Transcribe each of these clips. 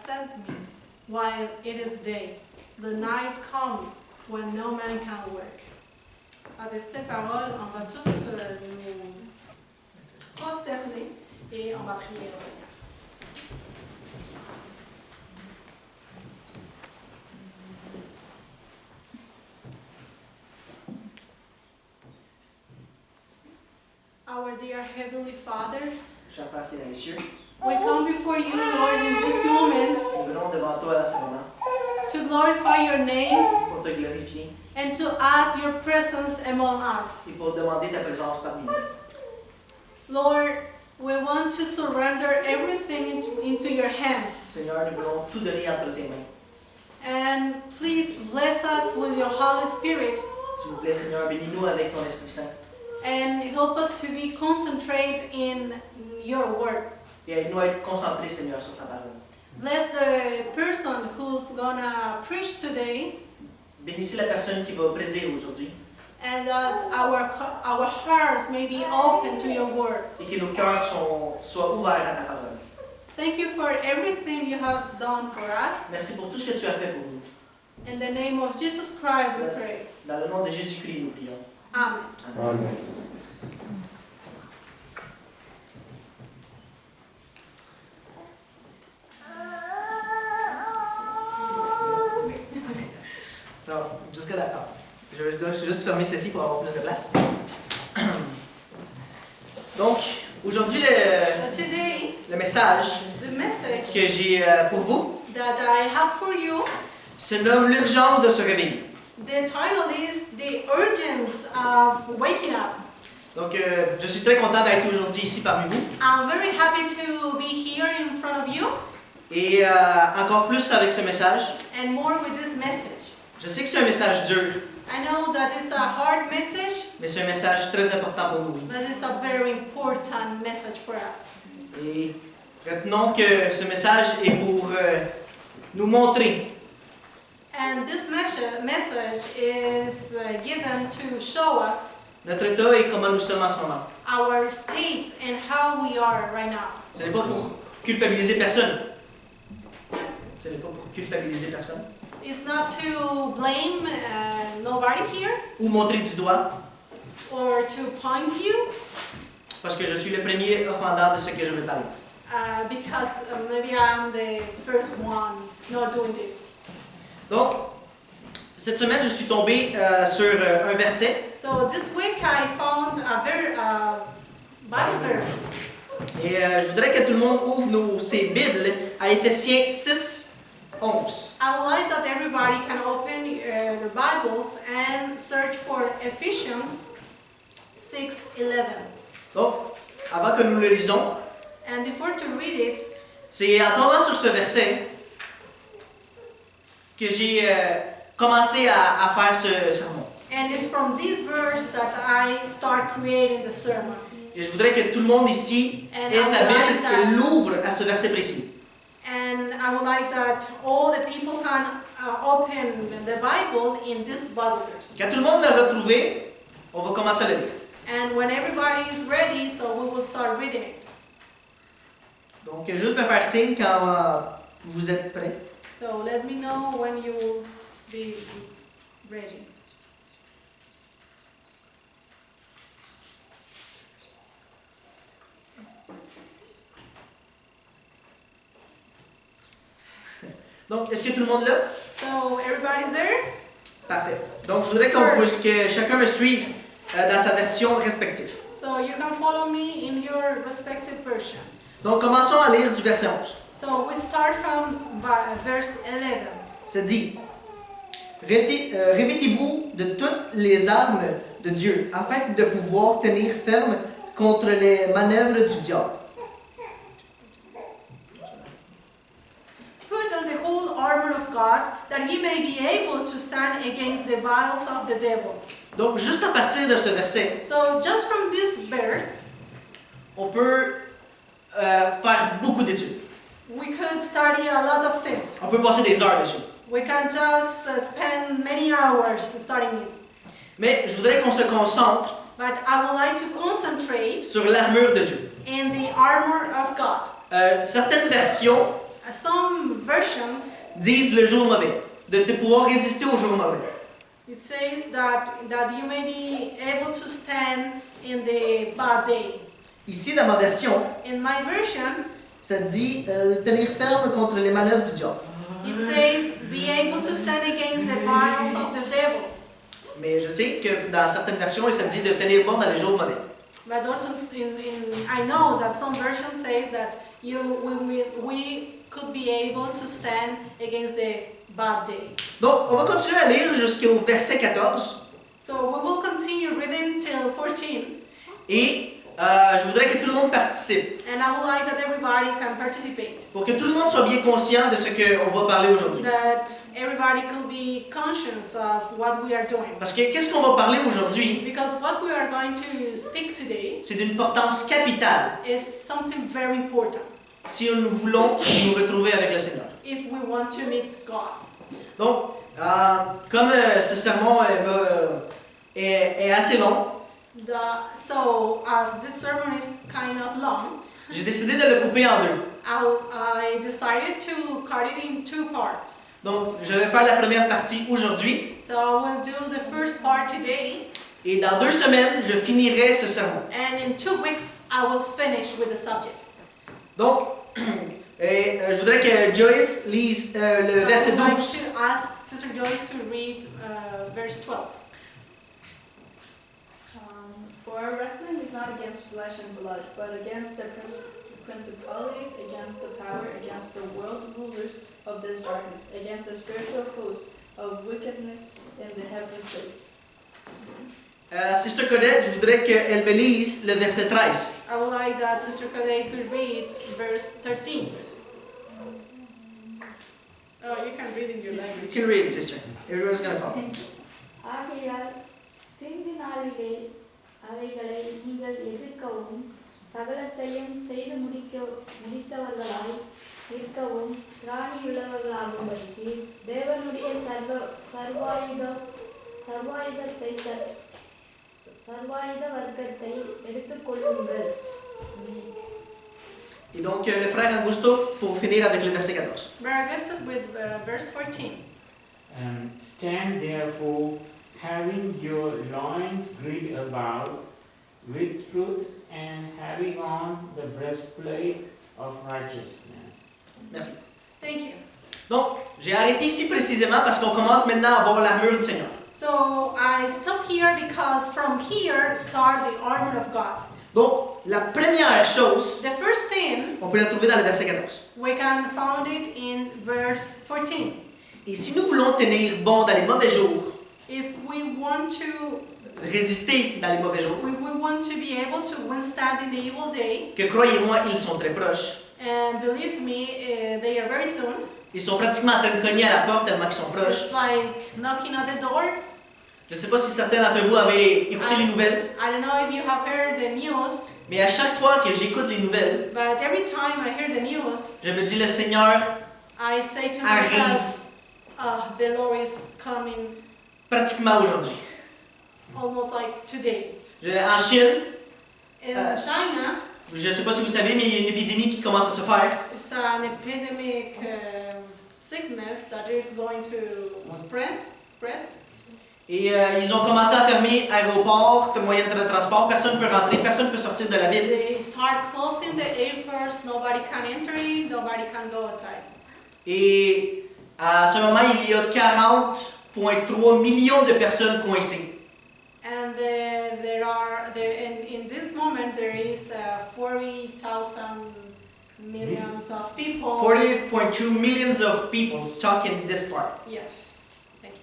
sent me while it is day. The night comes when no man can work. Avec ces paroles, on va tous nous prosterner et on va prier au Seigneur. Our dear Heavenly Father, Cher Père qui est dans les cieux, we come before you, Lord, in this moment nous venons devant toi à ce moment to glorify your name pour te glorifier and to ask your presence among us. et pour demander ta présence parmi nous. Lord, we want to surrender everything into your hands. Seigneur, nous voulons tout donner entre tes mains. And please bless us with your Holy Spirit S'il vous plaît, Seigneur, bénis-nous avec ton Esprit Saint and help us to be concentrated in your word. et aide-nous à être concentrés, Seigneur, sur ta parole. Bless the person who's gonna preach today, Bénissez la personne qui va prédire aujourd'hui and that our hearts may be open to your word. et que nos cœurs soient ouverts à ta parole. Thank you for everything you have done for us. Merci pour tout ce que tu as fait pour nous. In the name of Jesus Christ we pray. Dans le nom de Jésus-Christ, nous prions. Amen. Amen. So, je dois juste fermer ceci pour avoir plus de place. Donc, aujourd'hui, So today, le message the message que j'ai pour vous that I have for you, se nomme l'urgence de se réveiller. the title is The Urgence of Waking Up. Donc, je suis très content d'être aujourd'hui ici parmi vous. I'm very happy to be here in front of you, Et encore plus avec ce message. and more with this message. Je sais que c'est un message dur, I know that it's a hard message, mais c'est un message très important pour nous. but it's a very important message for us. Et retenons que ce message est pour nous montrer And this message is given to show us notre état et comment nous sommes en ce moment. our state and how we are right now. Ce n'est pas pour culpabiliser personne. Ce n'est pas pour culpabiliser personne. It's not to blame nobody here Ou montrer du doigt, or to point you parce que je suis le premier offendant de ce que je vais parler. because maybe I'm the first one not doing this. Donc, cette semaine, je suis tombé sur un verset. So this week I found a very Bible verse. Et je voudrais que tout le monde ouvre ses Bibles à Éphésiens 6, 11. I would like that everybody can open the Bibles and search for Ephesians 6:11. Donc, avant que nous le lisons, And before to read it, c'est en tombant sur ce verset que j'ai commencé à faire ce sermon. and it's from this verse that I start creating the sermon. Et je voudrais que tout le monde ici And ait sa I would like Bible that. et l'ouvre à ce verset précis. And I would like that all the people can open the Bible in this Bible verse. Quand tout le monde l'a retrouvé, on va commencer à le lire. And when everybody is ready, so we will start reading it. Donc, juste me faire signe quand vous êtes prêts. So let me know when you will be ready. Donc, est-ce que tout le monde l'a? So everybody's there? Parfait. Donc, je voudrais que chacun me suive dans sa version respective. So you can follow me in your respective version. Donc, commençons à lire du verset 11. So we start from verse 11. Ça dit, revêtez-vous de toutes les armes de Dieu, afin de pouvoir tenir ferme contre les manœuvres du diable. Put on the whole armor of God, that he may be able to stand against the wiles of the devil. Donc, juste à partir de ce verset, So just from this verse, on peut faire beaucoup d'études. we could study a lot of things. On peut passer des heures dessus. We can just spend many hours studying it. Mais je voudrais qu'on se concentre But I would like to concentrate sur l'armure de Dieu. in the armor of God. Certaines versions some versions, disent le jour mauvais, de pouvoir résister au jour mauvais. it says that you may be able to stand in the bad day. Ici, dans ma version, In my version, ça dit tenir ferme contre les manœuvres du diable. it says be able to stand against the wiles of the devil. Mais je sais que dans certaines versions, ça dit de tenir bon dans les jours mauvais. But also I know that some version says that we could be able to stand against the bad day. Donc, on va continuer à lire jusqu'au verset 14. So we will continue reading till 14, Et je voudrais que tout le monde participe. and I would like that everybody can participate. Pour que tout le monde soit bien conscient de ce qu'on va parler aujourd'hui. That everybody could be conscious of what we are doing. Parce que qu'est-ce qu'on va parler aujourd'hui, Because what we are going to speak today c'est d'une importance capitale is something very important si nous voulons nous retrouver avec le Seigneur. if we want to meet God. Donc, comme ce sermon est assez long, So as this sermon is kind of long, j'ai décidé de le couper en deux. I decided to cut it in 2 parts. Donc, je vais faire la première partie aujourd'hui So I will do the first part today, et dans 2 semaines, je finirai ce sermon. and in 2 weeks I will finish with the subject. Donc, je voudrais que Joyce lise le So verset I would like 12. to ask Sister Joyce to read verse 12. For our wrestling is not against flesh and blood, but against the principalities, against the power, against the world rulers of this darkness, against the spiritual host of wickedness in the heavenly place. Sister Colette, je voudrais qu'elle me lise le verset 13. I would like that Sister Kade could read verse 13. Oh, you can read in your You language. can read it, sister. Everyone's gonna follow. ஆகையால் தீங்கு நாளிலே அவைகளை நீங்கள் எதிர்க்கவும் சகலத்தையும் செய்து முடித்தவர்களாய் இருக்கவும் திராணியுள்ளவர்களாகும்படிக்கு தேவனுடைய சர்வாயுத வர்க்கத்தை எடுத்துக்கொள்ளுங்கள். Et donc, le frère Augusto, pour finir avec le verset 14. Brother Augustus with verse 14. Stand therefore, having your loins girt about with truth, and having on the breastplate of righteousness. Merci. Thank you. Donc, j'ai arrêté ici précisément parce qu'on commence maintenant à voir l'armure du Seigneur. So I stop here because from here start the armor of God. Donc, la première chose, The first thing on peut la trouver dans le verset 14. we can find it in verse 14. Et si nous voulons tenir bon dans les mauvais jours, If we want to résister dans les mauvais jours, If we want to be able to withstand in the evil day, que croyez-moi, ils sont très proches. and believe me, they are very soon, Ils sont pratiquement en train de cogner à la porte tellement qu'ils sont proches. it's like knocking at the door. Je ne sais pas si certains d'entre vous avaient écouté les nouvelles, I don't know if you have heard the news, mais à chaque fois que j'écoute les nouvelles, but every time I hear the news, je me dis le Seigneur I say to arrive myself, the Lord is coming pratiquement aujourd'hui. almost like today. En Chine, In China, je ne sais pas si vous savez, mais il y a une épidémie qui commence à se faire. it's an epidemic sickness that is going to spread. Et ils ont commencé à fermer aéroports, moyens de transport. Personne ne peut rentrer, personne ne peut sortir de la ville. They start closing the airports, nobody can enter in, nobody can go outside. Et à ce moment, il y a 40,3 millions de personnes coincées. And in this moment there is 40,000 millions of people. 40.2 millions of people stuck in this part. Yes, thank you.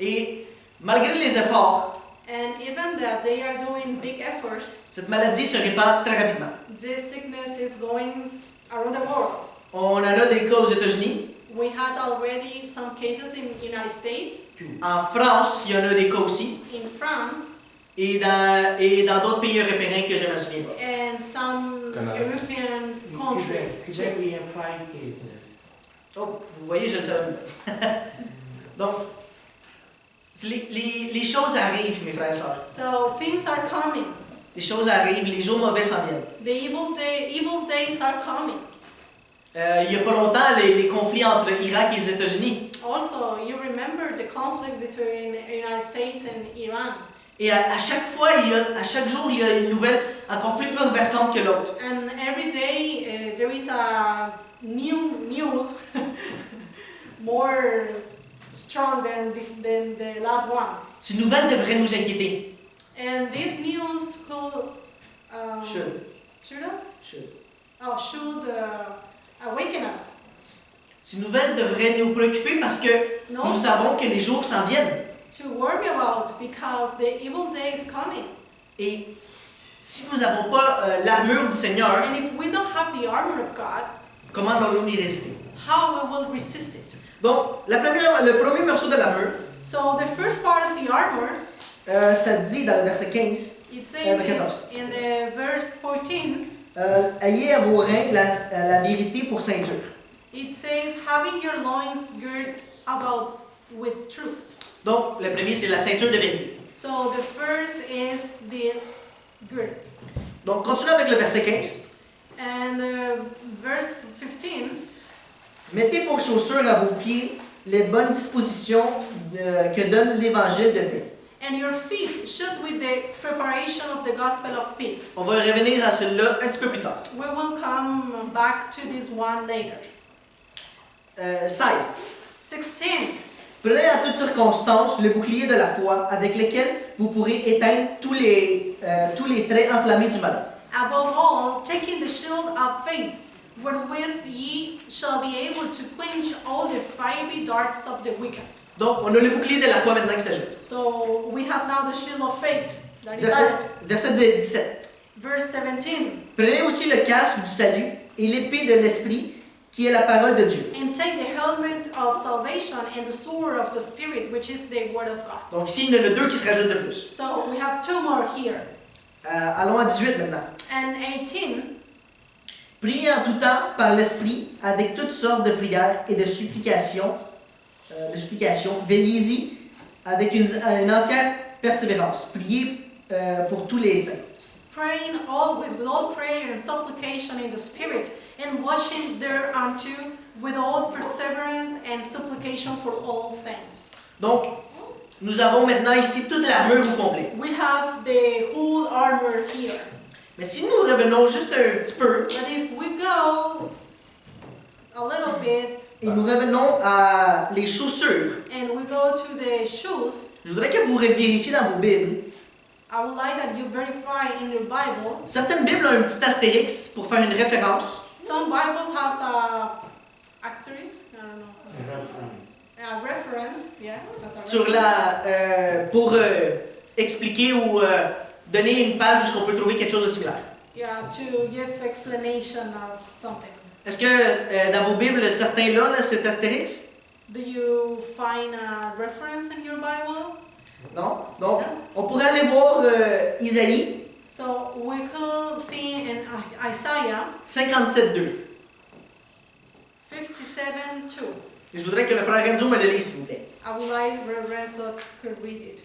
Et malgré les efforts, And even that they are doing big efforts, cette maladie se répand très rapidement. this sickness is going around the world. On en a des cas aux États-Unis. We had already some cases in the United States, En France, il y en a des cas aussi. in France, Et dans d'autres pays européens que je ne me souviens pas. and some European countries Quebec, too. we have 5 cases. Oh, vous voyez, je ne savais pas. Donc, les choses arrivent, mes frères et sœurs. So things are coming. Les choses arrivent, les jours mauvais s'en viennent. The evil days are coming. Il n'y a pas longtemps, les conflits entre Irak et les États-Unis. Also, you remember the conflict between the United States and Iran. Et à chaque fois, à chaque jour, il y a une nouvelle encore plus bouleversante que l'autre. And every day there is a new news more strong than the last one. Ces nouvelles devraient nous inquiéter. And this news could should awaken us. Ces nouvelles devraient nous préoccuper parce que No, nous savons que les jours s'en viennent. to worry about because the evil day is coming. Et si nous n'avons pas l'armure du Seigneur, And if we don't have the armor of God, comment allons-nous y résister? how we will resist it? Donc, le premier morceau de l'armure, So the first part of the armor, ça dit dans le verset 15, it says le 14. in the verse 14, ayez à vos reins la vérité pour ceinture. it says, having your loins girt about with truth. Donc, le premier, c'est la ceinture de vérité. So the first is the girt. Donc, continuons avec le verset 15. And verse 15, Mettez pour chaussures à vos pieds les bonnes dispositions que donne l'évangile de paix. and your feet shod with the preparation of the gospel of peace. On va revenir à celui-là un petit peu plus tard. We will come back to this one later. 16. 16. Prenez en toutes circonstances le bouclier de la foi avec lequel vous pourrez éteindre tous les traits enflammés du malin. Above all, taking the shield of faith, wherewith ye shall be able to quench all the fiery darts of the wicked. Donc, on a le bouclier de la foi maintenant qui s'ajoute. So we have now the shield of faith. That is added. Verset 17. Verse 17. Prenez aussi le casque du salut et l'épée de l'esprit qui est la parole de Dieu. And take the helmet of salvation and the sword of the Spirit, which is the word of God. Donc ici, il y en a deux qui se rajoutent de plus. So we have two more here. Allons à 18 maintenant. And 18. Priez en tout temps par l'esprit avec toutes sortes de prières et de supplications. Veillez-y avec une entière persévérance. Priez pour tous les saints. Praying always with all prayer and supplication in the Spirit, and watching thereunto with all perseverance and supplication for all saints. Donc, nous avons maintenant ici toute l'armure au complet. We have the whole armor here. Mais si nous revenons juste un petit peu But if we go a little bit et nous revenons à les chaussures, and we go to the shoes, je voudrais que vous vérifiez dans vos Bibles. I would like that you verify in your Bible. Certaines Bibles ont un petit astérix pour faire une référence. Some Bibles have a asterisk, I don't know. Reference. A reference, yeah, as a Sur reference. pour expliquer ou donner une page où on peut trouver quelque chose de similaire. Yeah, to give explanation of something. Est-ce que dans vos Bibles, certains là, cet astérix? Do you find a reference in your Bible? Non? Donc, No? on pourrait aller voir Isaïe So we could see in Isaiah 57.2. 57:2. Et je voudrais que le frère Renzo me le lise, s'il vous plaît. I would like Reverend so could read it.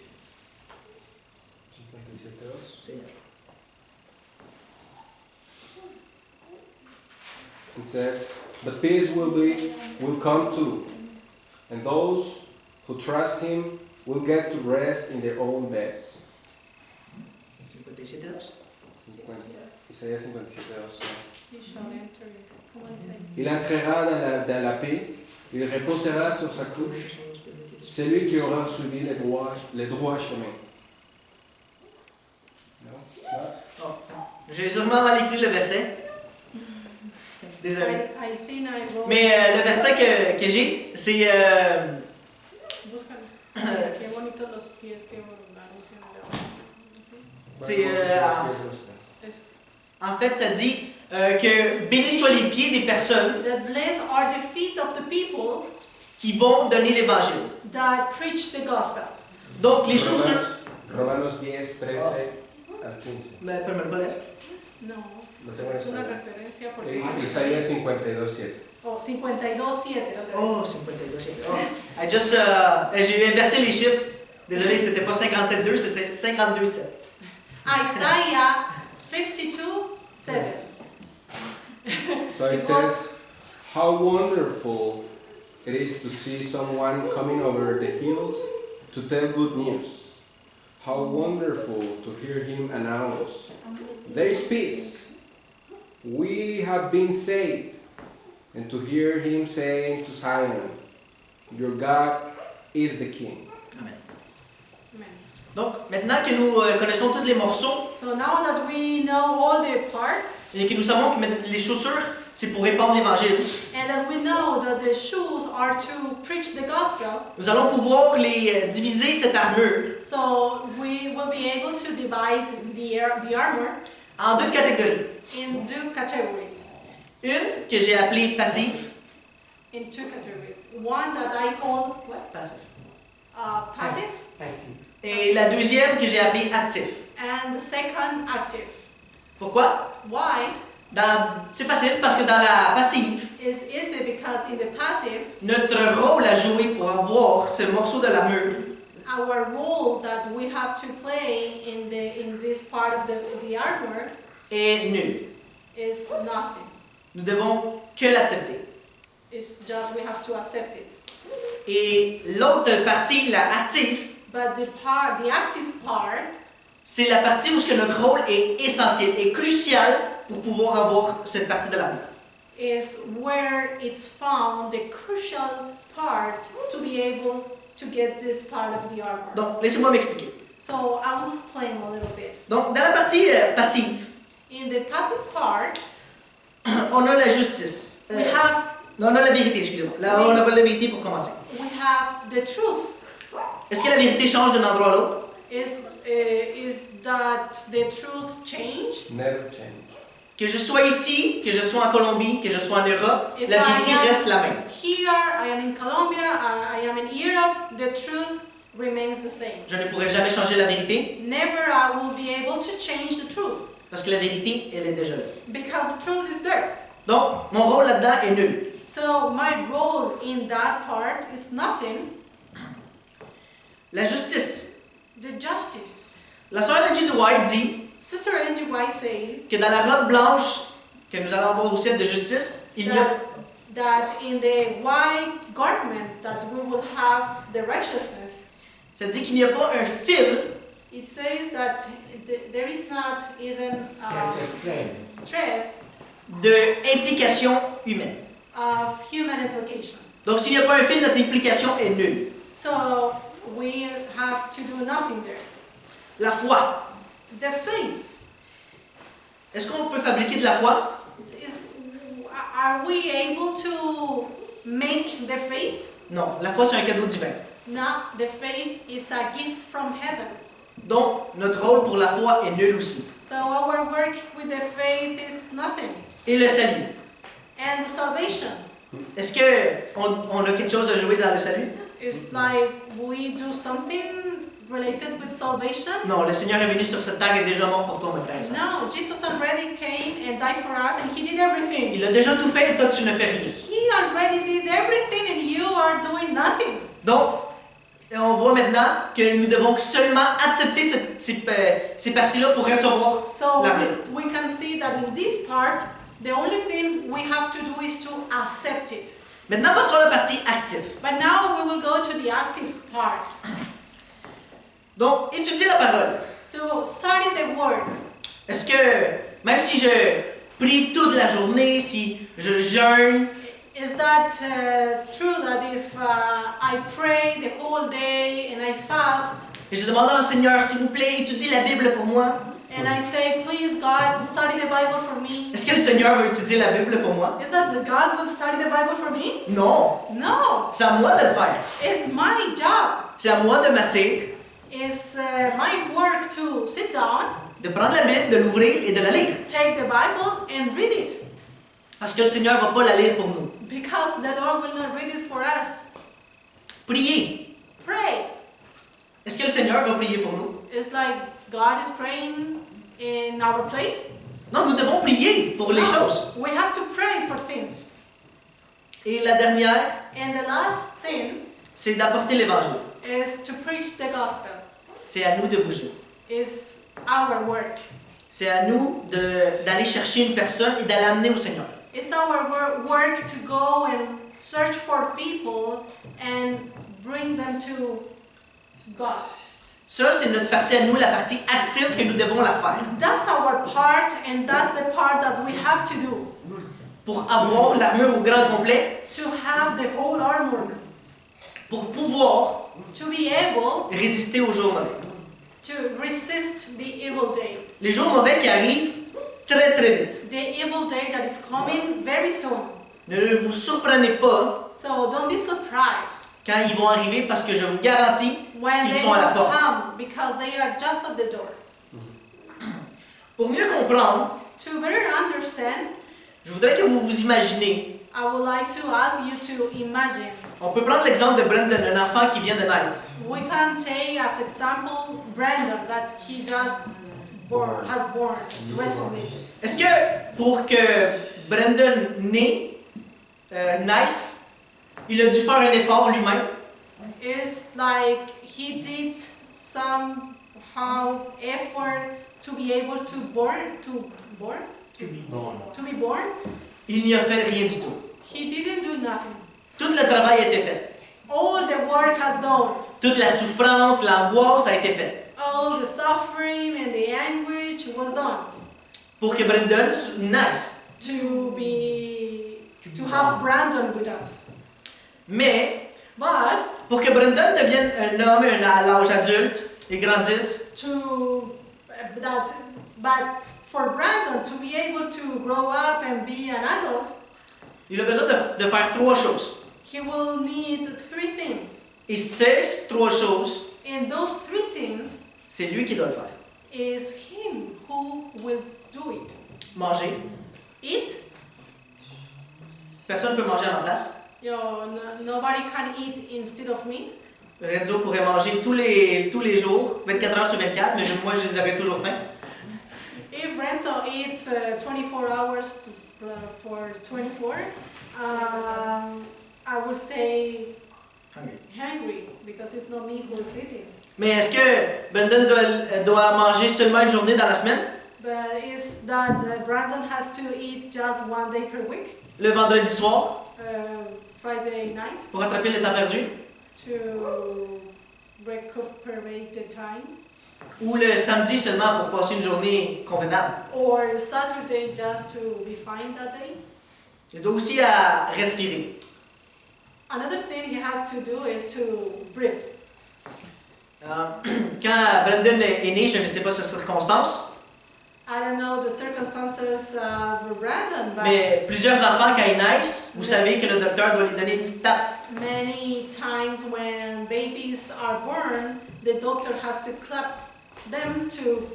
It says, "But peace will come too, and those who trust Him will get to rest in their own beds." Isaïas 57:2. He shall enter it. Come on, say. Il entrera dans la paix, il reposera sur sa couche, celui qui aura suivi les droits chemins. Non? Oh. J'ai sûrement mal écrit le verset. Désolé. I think I wrote. Mais le verset que j'ai, c'est Búscalo. Qué bonito los pies que volaron sin el ¿Sí? C'est, Eso. en fait, ça dit que bénis soient les pieds des personnes That blessed are the feet of the people qui vont donner l'évangile. that preach the gospel. Donc, les chaussures. Romanos 10, 13 al 15. Mais peux me le lire? No, Lo tengo en es una español. referencia porque Isaías 52:7. Oh, 52:7. Oh, 52. Oh. J'ai inversé les chiffres. Désolé, c'était pas 57.2, c'est 52.7. Isaiah 52:7. So it It was- says, How wonderful it is to see someone coming over the hills to tell good news. How wonderful to hear him announce, "There is peace. We have been saved." And to hear him saying to Zion, "Your God is the King." Amen. Amen. Donc, maintenant que nous connaissons tous les morceaux So now that we know all the parts, et que nous savons que les chaussures, c'est pour répandre l'évangile, and that we know that the shoes are to preach the gospel, nous allons pouvoir les diviser cette armure so we will be able to divide the armor en deux catégories. in two categories. Une que j'ai appelée passive. In two categories. One that I call what? Passive. Passive, Passive. Et la deuxième que j'ai appelée active. and the second active. Pourquoi? Why? C'est facile parce que dans la passive, It's easy because in the passive, notre rôle à jouer pour avoir ce morceau de l'armure our role that we have to play in this part of the armor est nul. is nothing. Nous devons que l'accepter. It's just we have to accept it. Et l'autre partie, la active, But the active part, c'est la partie où ce que notre rôle est essentiel et crucial pour pouvoir avoir cette partie de l'armure. is where it's found the crucial part to be able to get this part of the armor. Donc, laissez-moi m'expliquer. So I will explain a little bit. Donc, dans la partie passive, In the passive part, on a la justice. we have Non, on a la vérité, excusez-moi. Là, on a la vérité pour commencer. the truth. Est-ce que la vérité change d'un endroit à l'autre? Is that the truth changed? Never change. Que je sois ici, que je sois en Colombie, que je sois en Europe, If la I vérité am reste la même. Here, I am in Colombia, I am in Europe, the truth remains the same. Je ne pourrai jamais changer la vérité Never I will be able to change the truth parce que la vérité, elle est déjà là. because the truth is there. Donc, mon rôle là-dedans est nul. So my role in that part is nothing. La justice. The justice. La sœur Ellen G. White dit Sister Angie White says que dans la robe blanche que nous allons avoir au ciel de justice, il y a that in the white garment that we will have the righteousness, ça dit qu'il n'y a pas un fil it says that there is not even That's a thread. thread d'implication humaine. of human implication. Donc, s'il n'y a pas un fil, notre implication est nulle. So we have to do nothing there. La foi. The faith Est-ce qu'on peut fabriquer de la foi? are we able to make the faith? Non, la foi c'est un cadeau divin. No, the faith is a gift from heaven. Donc, notre rôle pour la foi est nul aussi. So our work with the faith is nothing. Et le salut. And the salvation Est-ce qu'on a quelque chose à jouer dans le salut? is like we do something related with salvation. Non, le Seigneur est venu sur cette terre et est déjà mort pour toi, mes frères et sœurs. No, Jesus already came and died for us and he did everything. Il a déjà tout fait et toi tu ne fais rien. He already did everything and you are doing nothing. Donc, on voit maintenant que nous devons seulement accepter ces parties-là pour recevoir So la vie. we can see that in this part, the only thing we have to do is to accept it. Maintenant, passons à la partie active. But now we will go to the active part. Donc, étudier la parole. So study the word. Est-ce que, même si je prie toute la journée, si je jeûne, Is that true that if I pray the whole day and I fast et je demande au Seigneur, s'il vous plaît, étudie la Bible pour moi, and I say, please God, study the Bible for me, est-ce que le Seigneur va étudier la Bible pour moi? is that the God will study the Bible for me? Non, No, c'est à moi de le faire. it's my job. C'est à moi de m'asseoir, It's my work to sit down, de prendre la Bible, de l'ouvrir et de la lire. take the Bible and read it. Parce que le Seigneur ne va pas la lire pour nous. Because the Lord will not read it for us. Prier. Pray. Est-ce que le Seigneur va prier pour nous? It's like God is praying in our place. Non, nous devons prier pour les No, choses. we have to pray for things. Et la dernière, And the last thing c'est d'apporter l'Évangile. is to preach the gospel. C'est à nous de bouger. Is our work. C'est à nous d'aller chercher une personne et de l'amener au Seigneur. It's our work to go and search for people and bring them to God. Ça, c'est notre partie à nous, la partie active que nous devons la faire. That's our part, and that's the part that we have to do. Pour avoir l'armure au grand complet, To have the whole armor. pour pouvoir To be able résister aux jours mauvais. to resist the evil day. Les jours mauvais qui arrivent très très vite. The evil day that is coming very soon. Ne vous surprenez pas So don't be surprised quand ils vont arriver parce que je vous garantis when qu'ils they sont à la will porte. come, because they are just at the door. Pour mieux comprendre, To better understand, je voudrais que vous vous imaginez. I would like to ask you to imagine. On peut prendre l'exemple de Brendan, un enfant qui vient de naître. We can take as example Brandon that he just has born recently. Est-ce que pour que Brendan naisse, il a dû faire un effort lui-même? It's like he did somehow effort to be able to be born. Il n'y a fait rien du tout. He didn't do nothing. Tout le travail a été fait. All the work has done. Toute la souffrance, l'angoisse a été faite. All the suffering and the anguish was done Pour que Brendan naisse. to have Brandon with us. Mais But pour que Brendan devienne un homme à l'âge adulte et grandisse, but for Brandon to be able to grow up and be an adult, il a besoin de faire trois choses. he will need three things. Et ces trois choses, And those three things c'est lui qui doit le faire. is him who will do it. Manger. Eat. Personne ne peut manger à ma place. Nobody can eat instead of me. Renzo pourrait manger tous les jours, 24 heures sur 24, mais moi je aurais toujours faim. If Renzo eats 24 hours for 24, I will stay hungry because it's not me who is eating. Mais est-ce que Brendan doit manger seulement une journée dans la semaine? But is that Brandon has to eat just one day per week, Le vendredi soir, Friday night, pour rattraper le temps perdu? to recuperate the time, Ou le samedi seulement pour passer une journée convenable? or Saturday just to be fine that day? Il doit aussi à respirer. Another thing he has to do is to breathe. Quand Brendan est né, je ne sais pas ses circonstances, I don't know the circumstances of Brandon, but mais plusieurs enfants, quand ils naissent, vous savez que le docteur doit lui donner une petite tape. many times when babies are born, the doctor has to clap them to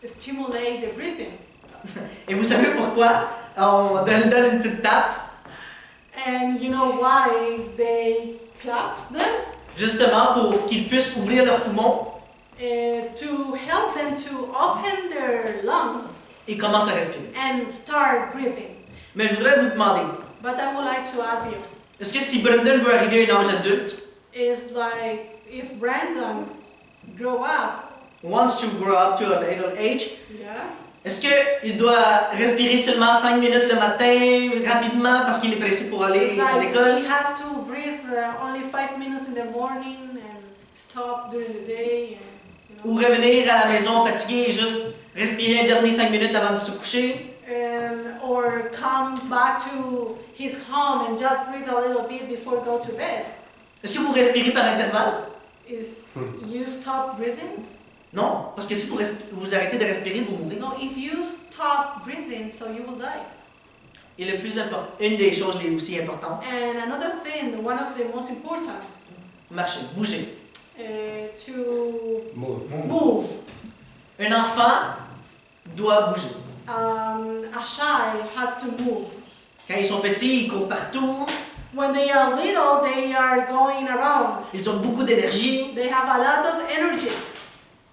stimulate the breathing. Et vous savez pourquoi on donne une petite tape? And you know why they clap them? Justement pour qu'ils puissent ouvrir leurs poumons To help them to open their lungs et commencent à respirer. and start breathing. Mais je voudrais vous demander, But I would like to ask you, est-ce que si Brendan veut arriver à un âge adulte, is like if Brandon grow up, wants to grow up to an adult age, yeah, est-ce qu'il doit respirer seulement 5 minutes le matin, rapidement, parce qu'il est pressé pour aller it's à like l'école? he has to breathe only 5 minutes in the morning and stop during the day, and, Ou revenir à la maison fatigué et juste respirer un dernier 5 minutes avant de se coucher? or come back to his home and just breathe a little bit before go to bed. Est-ce que vous respirez par intervalle? Is you stop breathing? Non, parce que si vous arrêtez de respirer, vous mourrez. No, if you stop breathing, so you will die. Et le plus important, une des choses les aussi importantes, And another thing, one of the most important, marcher, bouger. to Move. move. Un enfant doit bouger. A child has to move. Quand ils sont petits, ils courent partout, When they are little, they are going around. ils ont beaucoup d'énergie, They have a lot of energy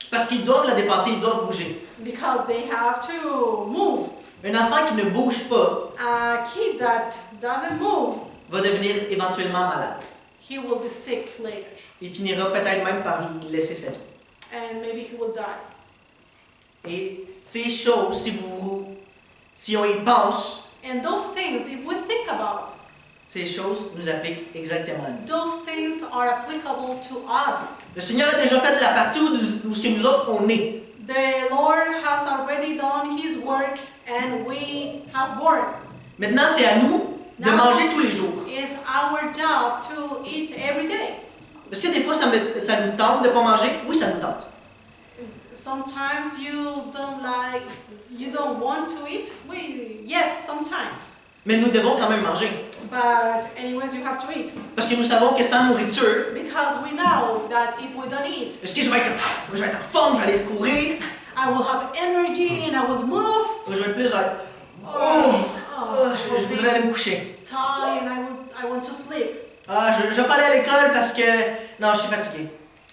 parce qu'ils doivent la dépenser, ils doivent bouger. because they have to move. Un enfant qui ne bouge pas A kid that doesn't move, va devenir éventuellement malade. he will be sick later. Il finira peut-être même par y laisser sa vie. And maybe he will die. Et ces choses, si on y pense, And those things, if we think about, ces choses nous appliquent exactement à nous. those things are applicable to us. Le Seigneur a déjà fait la partie où ce que nous autres, on est. The Lord has already done His work and we have work. Maintenant, c'est à nous de Now, manger tous les jours. it's our job to eat every day. Est-ce que des fois, ça nous tente de ne pas manger? Oui, ça nous tente. Sometimes you don't want to eat. Yes, sometimes. Mais nous devons quand même manger. But anyways, you have to eat. Parce que nous savons que sans nourriture, Because we know that if we don't eat, est-ce que je vais être en forme, je vais aller courir, I will have energy and I will move. ou je vais être plus genre, je voudrais aller me coucher. Tired and I want to sleep. Je vais pas aller à l'école parce que, non, je suis fatigué.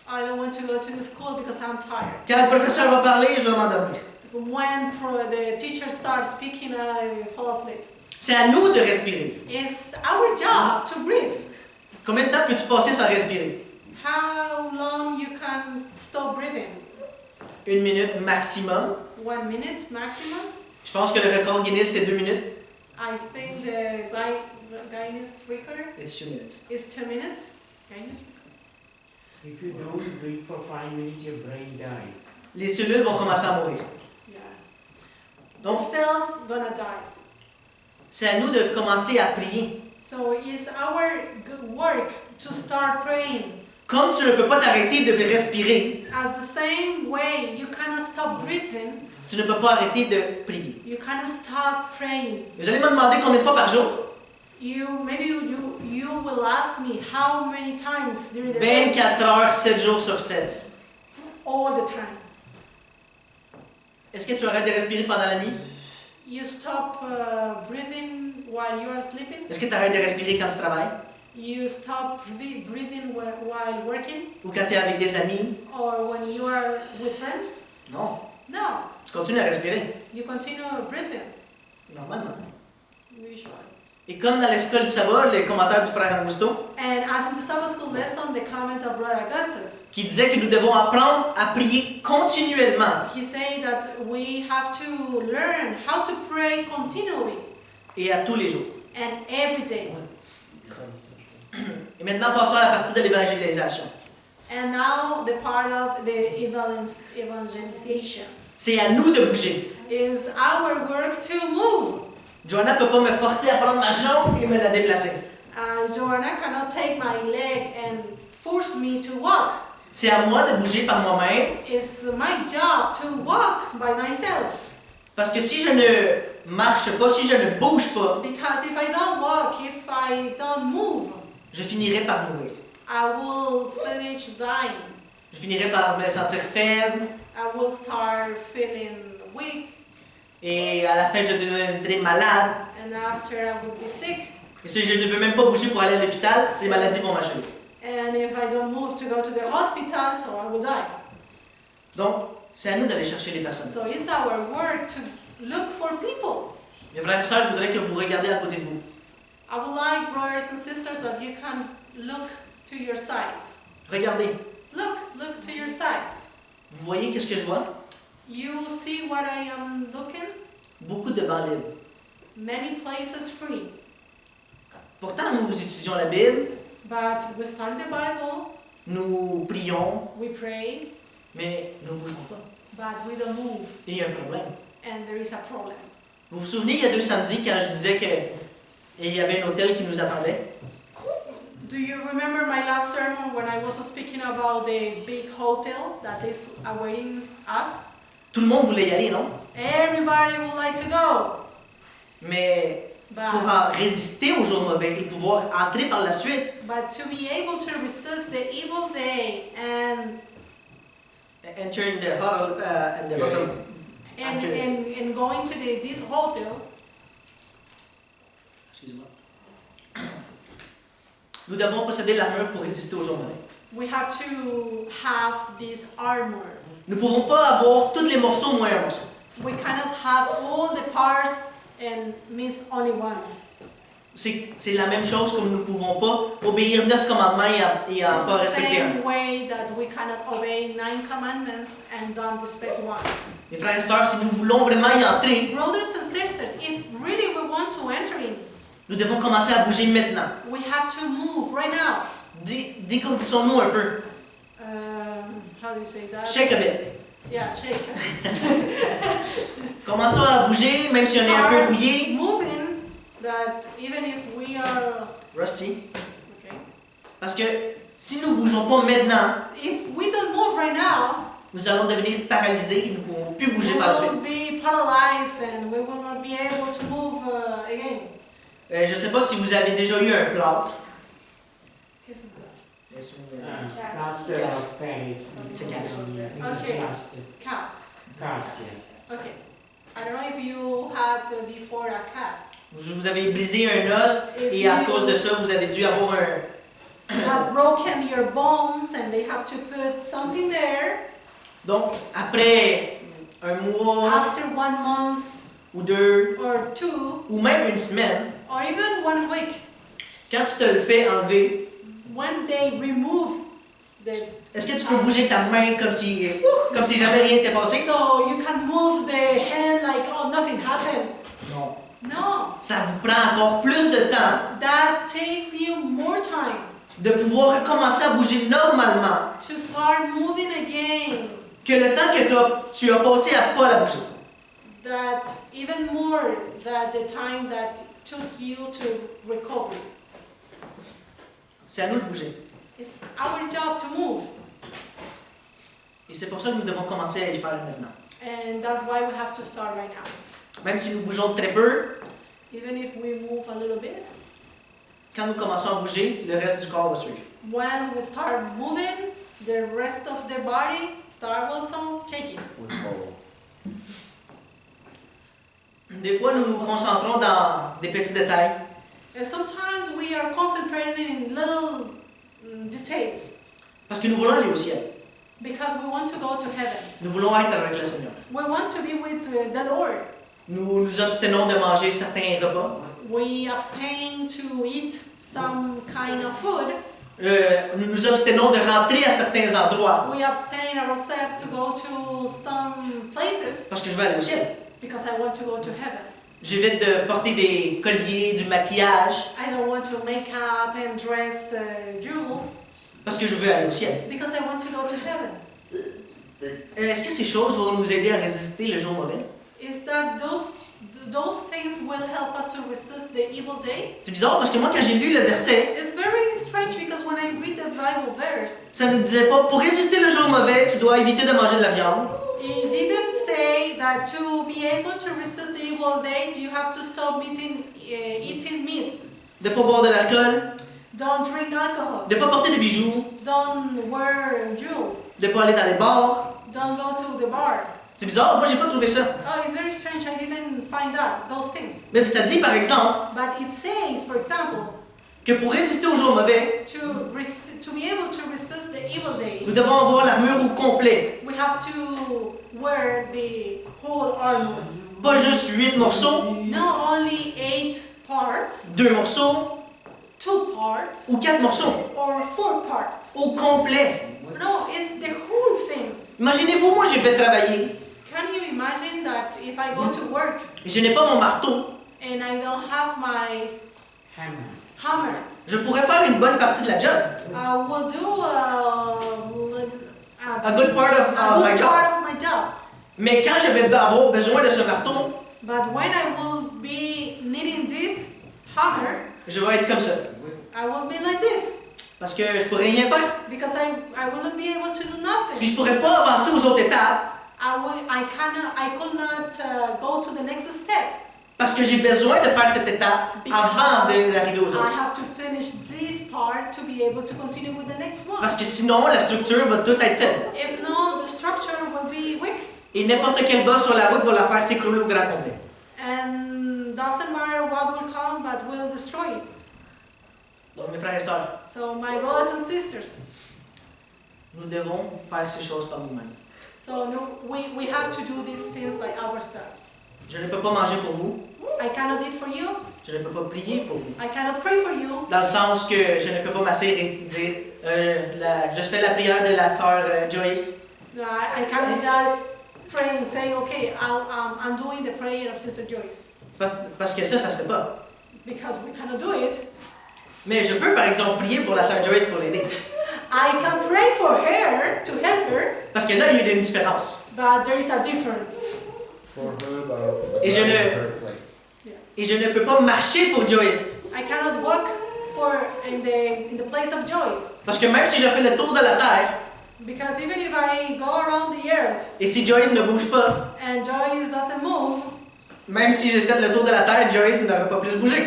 I don't want to go to the school because I'm tired. Quand le professeur va parler, je vais m'endormir. When the teacher starts speaking, I fall asleep. C'est à nous de respirer. It's our job to breathe. Combien de temps peux-tu passer sans respirer? How long you can stop breathing? 1 minute maximum. 1 minute maximum? Je pense que le record Guinness, c'est 2 minutes. I think the Guinness record It's 2 minutes. is 2 minutes. Guinness record. If you don't breathe for 5 minutes, your brain dies. Les cellules vont commencer à mourir. Yeah. Donc, The cells gonna die. c'est à nous de commencer à prier. So it's our good work to start praying. Comme tu ne peux pas t'arrêter de respirer, As the same way you cannot stop breathing, tu ne peux pas arrêter de prier. you cannot stop praying. Vous allez me demander combien de fois par jour? Maybe you will ask me how many times during the day, 24 heures, 7 jours sur 7. all the time. Est-ce que tu arrêtes de respirer pendant la nuit? You stop breathing while you are sleeping. Est-ce que tu arrêtes de respirer quand tu travailles? You stop breathing while working Ou quand tu es avec des amis? or when you are with friends. Non. No, Tu continues à respirer. you continue breathing Normalement. usually. Et comme dans l'école du sabbat, les commentaires du frère Augusto, And as in the Sabbath school lesson, the comment of Brother Augustus, qui disait que nous devons apprendre à prier continuellement he said that we have to learn how to pray continually et à tous les jours. and every day. Et maintenant, passons à la partie de l'évangélisation. And now the part of the evangelization C'est à nous de bouger. is our work to move. Joanna ne peut pas me forcer à prendre ma jambe et me la déplacer. Joanna cannot take my leg and force me to walk. C'est à moi de bouger par moi-même, It's my job to walk by myself. parce que si je ne marche pas, si je ne bouge pas, Because if I don't walk, if I don't move, je finirai par mourir. I will finish dying. Je finirai par me sentir faible I will start feeling weak, et à la fin je deviendrai malade. and after I will be sick. Et si je ne veux même pas bouger pour aller à l'hôpital, ces maladies vont m'achever. And if I don't move to go to the hospital, so I will die. Donc, c'est à nous d'aller chercher les personnes. So it's our work to look for people. Mes frères et sœurs, je voudrais que vous regardiez à côté de vous. I would like, brothers and sisters, that you can look to your sides. Regardez. Look to your sides. Vous voyez qu'est-ce que je vois? You see what I am looking? Beaucoup de bancs libres. Many places free. Pourtant, nous étudions la Bible, But we study the Bible, nous prions, we pray, mais nous ne bougeons pas. but we don't move, Et il y a un problème. and there is a problem. Vous vous souvenez, il y a 2 samedis, quand je disais qu'il y avait un hôtel qui nous attendait? Do you remember my last sermon when I was speaking about the big hotel that is awaiting us? Tout le monde voulait y aller, non? Everybody would like to go, Mais pour but, résister aux jours mauvais et pouvoir entrer par la suite, to be able to resist the evil day and enter in the hotel, and going to this hotel, excusez-moi. Nous devons posséder l'armure pour résister aux jours mauvais. we have to have this armor. Nous ne pouvons pas avoir tous les morceaux moins un morceau. We cannot have all the parts and miss only one. C'est la même chose comme nous ne pouvons pas obéir 9 commandements et en It's pas the respecter un. same way that we cannot obey 9 commandments and don't respect one. Mes frères et sœurs, si nous voulons vraiment y entrer, Brothers and sisters, if really we want to enter in, nous devons commencer à bouger maintenant. we have to move right now. Dégourdissons-nous un peu. How do you say that? Shake a bit. Yeah, shake. Commençons à bouger, même si on est un peu Start rouillé. moving, that even if we are Rusty. okay, Parce que si nous ne bougeons pas maintenant, if we don't move right now, nous allons devenir paralysés et nous ne pourrons plus we bouger par la suite. will be paralyzed and we will not be able to move again. Je ne sais pas si vous avez déjà eu un plâtre. Plaster of Paris. It's a cast. It's Okay. cast. Cast. Cast, yeah. Okay. I don't know if you had before a cast. Vous avez brisé un os et à cause de ça, vous avez dû avoir un, You have broken your bones and they have to put something there. Donc, après un mois After 1 month ou 2, or 2 ou même une semaine, or even 1 week, quand tu te le fais enlever, when they remove the est-ce que tu peux bouger ta main comme si jamais rien n'était passé? so you can move the hand like oh nothing happened. Non. No, Ça vous prend encore plus de temps that takes you more time de pouvoir recommencer à bouger normalement to start moving again. que le temps que tu as passé à pas la bouger. That even more than the time that took you to recover. C'est à nous de bouger. It's our job to move, Et c'est pour ça que nous devons commencer à y faire maintenant. and that's why we have to start right now. Même si nous bougeons très peu, Even if we move a little bit, quand nous commençons à bouger, le reste du corps va suivre. when we start moving, the rest of the body start also shaking. We follow. Des fois, nous nous concentrons dans des petits détails, And sometimes we are concentrated in little details parce que nous voulons aller au ciel. because we want to go to heaven. Nous voulons être avec le Seigneur. We want to be with the Lord. Nous nous abstenons de manger certains repas. We abstain to eat some kind of food. Nous nous abstenons de rentrer à certains endroits We abstain ourselves to go to some places parce que je veux aller au ciel. because I want to go to heaven. J'évite de porter des colliers, du maquillage I don't want to make up and dress jewels parce que je veux aller au ciel. because I want to go to heaven. Est-ce que ces choses vont nous aider à résister le jour mauvais? Is that those things will help us to resist the evil day? C'est bizarre parce que moi, quand j'ai lu le verset, It's very strange because when I read the Bible verse, ça ne disait pas pour résister le jour mauvais, tu dois éviter de manger de la viande. it didn't say that to be able to resist the evil day, you have to stop eating meat. De ne pas boire de l'alcool, Don't drink alcohol. de ne pas porter de bijoux, Don't wear jewels. de ne pas aller dans les bars. Don't go to the bar. C'est bizarre, moi j'ai pas trouvé ça. Oh, it's very strange. I didn't find out those things. Mais ça dit par exemple But it says, for example, que pour résister au jour mauvais, to be able to resist the evil day, nous devons avoir l'armure au complet. we have to wear the whole armor. Pas juste 8 morceaux, Not only 8 parts, 2 morceaux 2 parts, ou 4 morceaux. or 4 parts. Au complet. No, it's the whole thing. Imaginez-vous, moi je vais travailler Can you imagine that if I go to work et je n'ai pas mon marteau, and I don't have my Hammer. hammer? je pourrais faire une bonne partie de la job. I will do A good part of a my good job. part of my job. Mais quand je vais avoir besoin de ce marteau, But when I will be needing this hammer, je vais être comme ça. I will be like this Parce que je pourrais rien faire. because I will not be able to do Puis nothing. je pourrais pas avancer aux autres étapes I could not go to the next step parce que j'ai besoin de faire cette étape avant d'arriver aux I autres. have to finish this part to be able to continue with the next one. Parce que sinon, la structure va tout être faite. If not, the structure will be weak Et n'importe quel boss sur la route va la faire s'écrouler au grand complet. and doesn't matter what will come, but will destroy it. Donc mes frères et sœurs, So my brothers and sisters, nous devons faire ces choses par nous-mêmes. so no, we have to do these things by ourselves. Je ne peux pas manger pour vous. I cannot eat for you. Je ne peux pas prier pour vous. I cannot pray for you. Dans le sens que je ne peux pas m'asseoir et dire je fais la prière de la sœur Joyce. No, I cannot just pray and say, okay, I'm doing the prayer of Sister Joyce. Parce que ça se fait pas. Because we cannot do it. Mais je peux par exemple prier pour la sœur Joyce pour l'aider. I can pray for her to help her, Parce que là, il y a une différence. but there is a difference. For her, but Et je ne- her place. Et je ne peux pas marcher pour Joyce. I cannot walk in the place of Joyce. Parce que même si je fais le tour de la terre, Because even if I go around the earth et si Joyce ne bouge pas, and Joyce doesn't move, même si j'ai fait le tour de la terre, Joyce n'aurait pas plus bougé.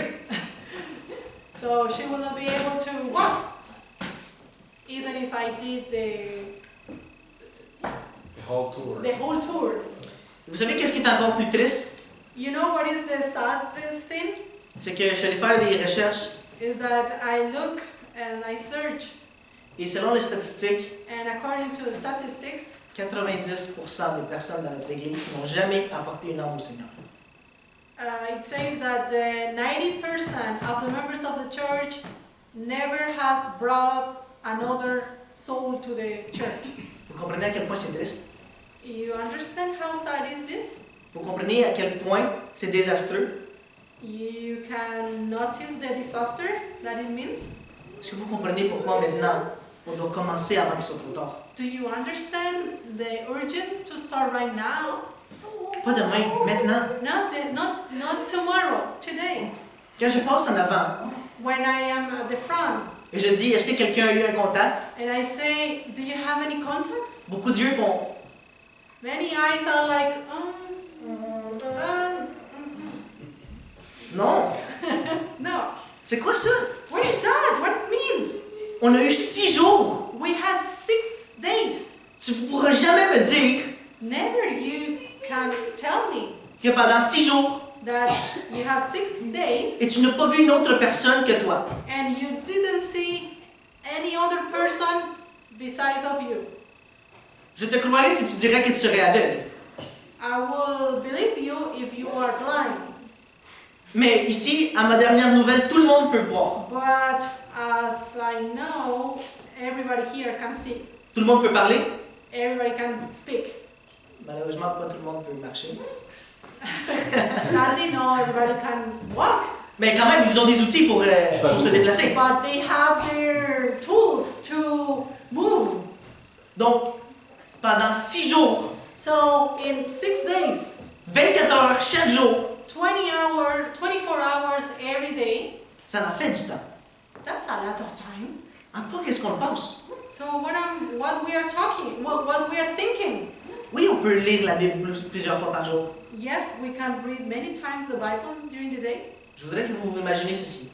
so she will not be able to walk. Even if I did The whole tour. the whole tour. Vous savez qu'est-ce qui est encore plus triste? You know what is the saddest thing? C'est que je suis allé faire des recherches Is that I look and I search, et selon les statistiques, and according to statistics, 90% des personnes dans notre église n'ont jamais apporté une âme au Seigneur. it says that 90% of the members of the church never have brought another soul to the church. Vous comprenez à quel point c'est triste? You understand how sad is this? Vous comprenez à quel point c'est désastreux? You can notice the disaster that it means. Est-ce que vous comprenez pourquoi maintenant on doit commencer avant qu'il soit trop tard? Do you understand the urgency to start right now? Pas demain, maintenant. Not tomorrow, today. Quand je passe en avant When I am at the front et je dis, est-ce que quelqu'un a eu un contact? and I say, do you have any contacts? Beaucoup d'yeux font, Many eyes are like, non. no. C'est quoi ça? What is that? What it means? On a eu 6 jours. We had 6 days. Tu ne pourras jamais me dire Never you can tell me que pendant 6 jours, that you have 6 days et tu n'as pas vu une autre personne que toi. and you didn't see any other person besides of you. Je te croirais si tu dirais que tu serais aveugle. I will believe you if you are blind. Mais ici, à ma dernière nouvelle, tout le monde peut voir. But as I know, everybody here can see. Tout le monde peut parler. Everybody can speak. Malheureusement, pas tout le monde peut marcher. Sadly, no, everybody can walk. Mais quand même, ils ont des outils pour se déplacer. But they have their tools to move. Donc, pendant 6 jours, So in 6 days, 24 heures chaque jour, 24 hours every day, ça en fait du temps. that's a lot of time. En quoi qu'est-ce qu'on pense? So what we are talking, what we are thinking. Oui, on peut lire la Bible plusieurs fois par jour. Yes, we can read many times the Bible during the day. Je voudrais que vous vous imaginez ceci.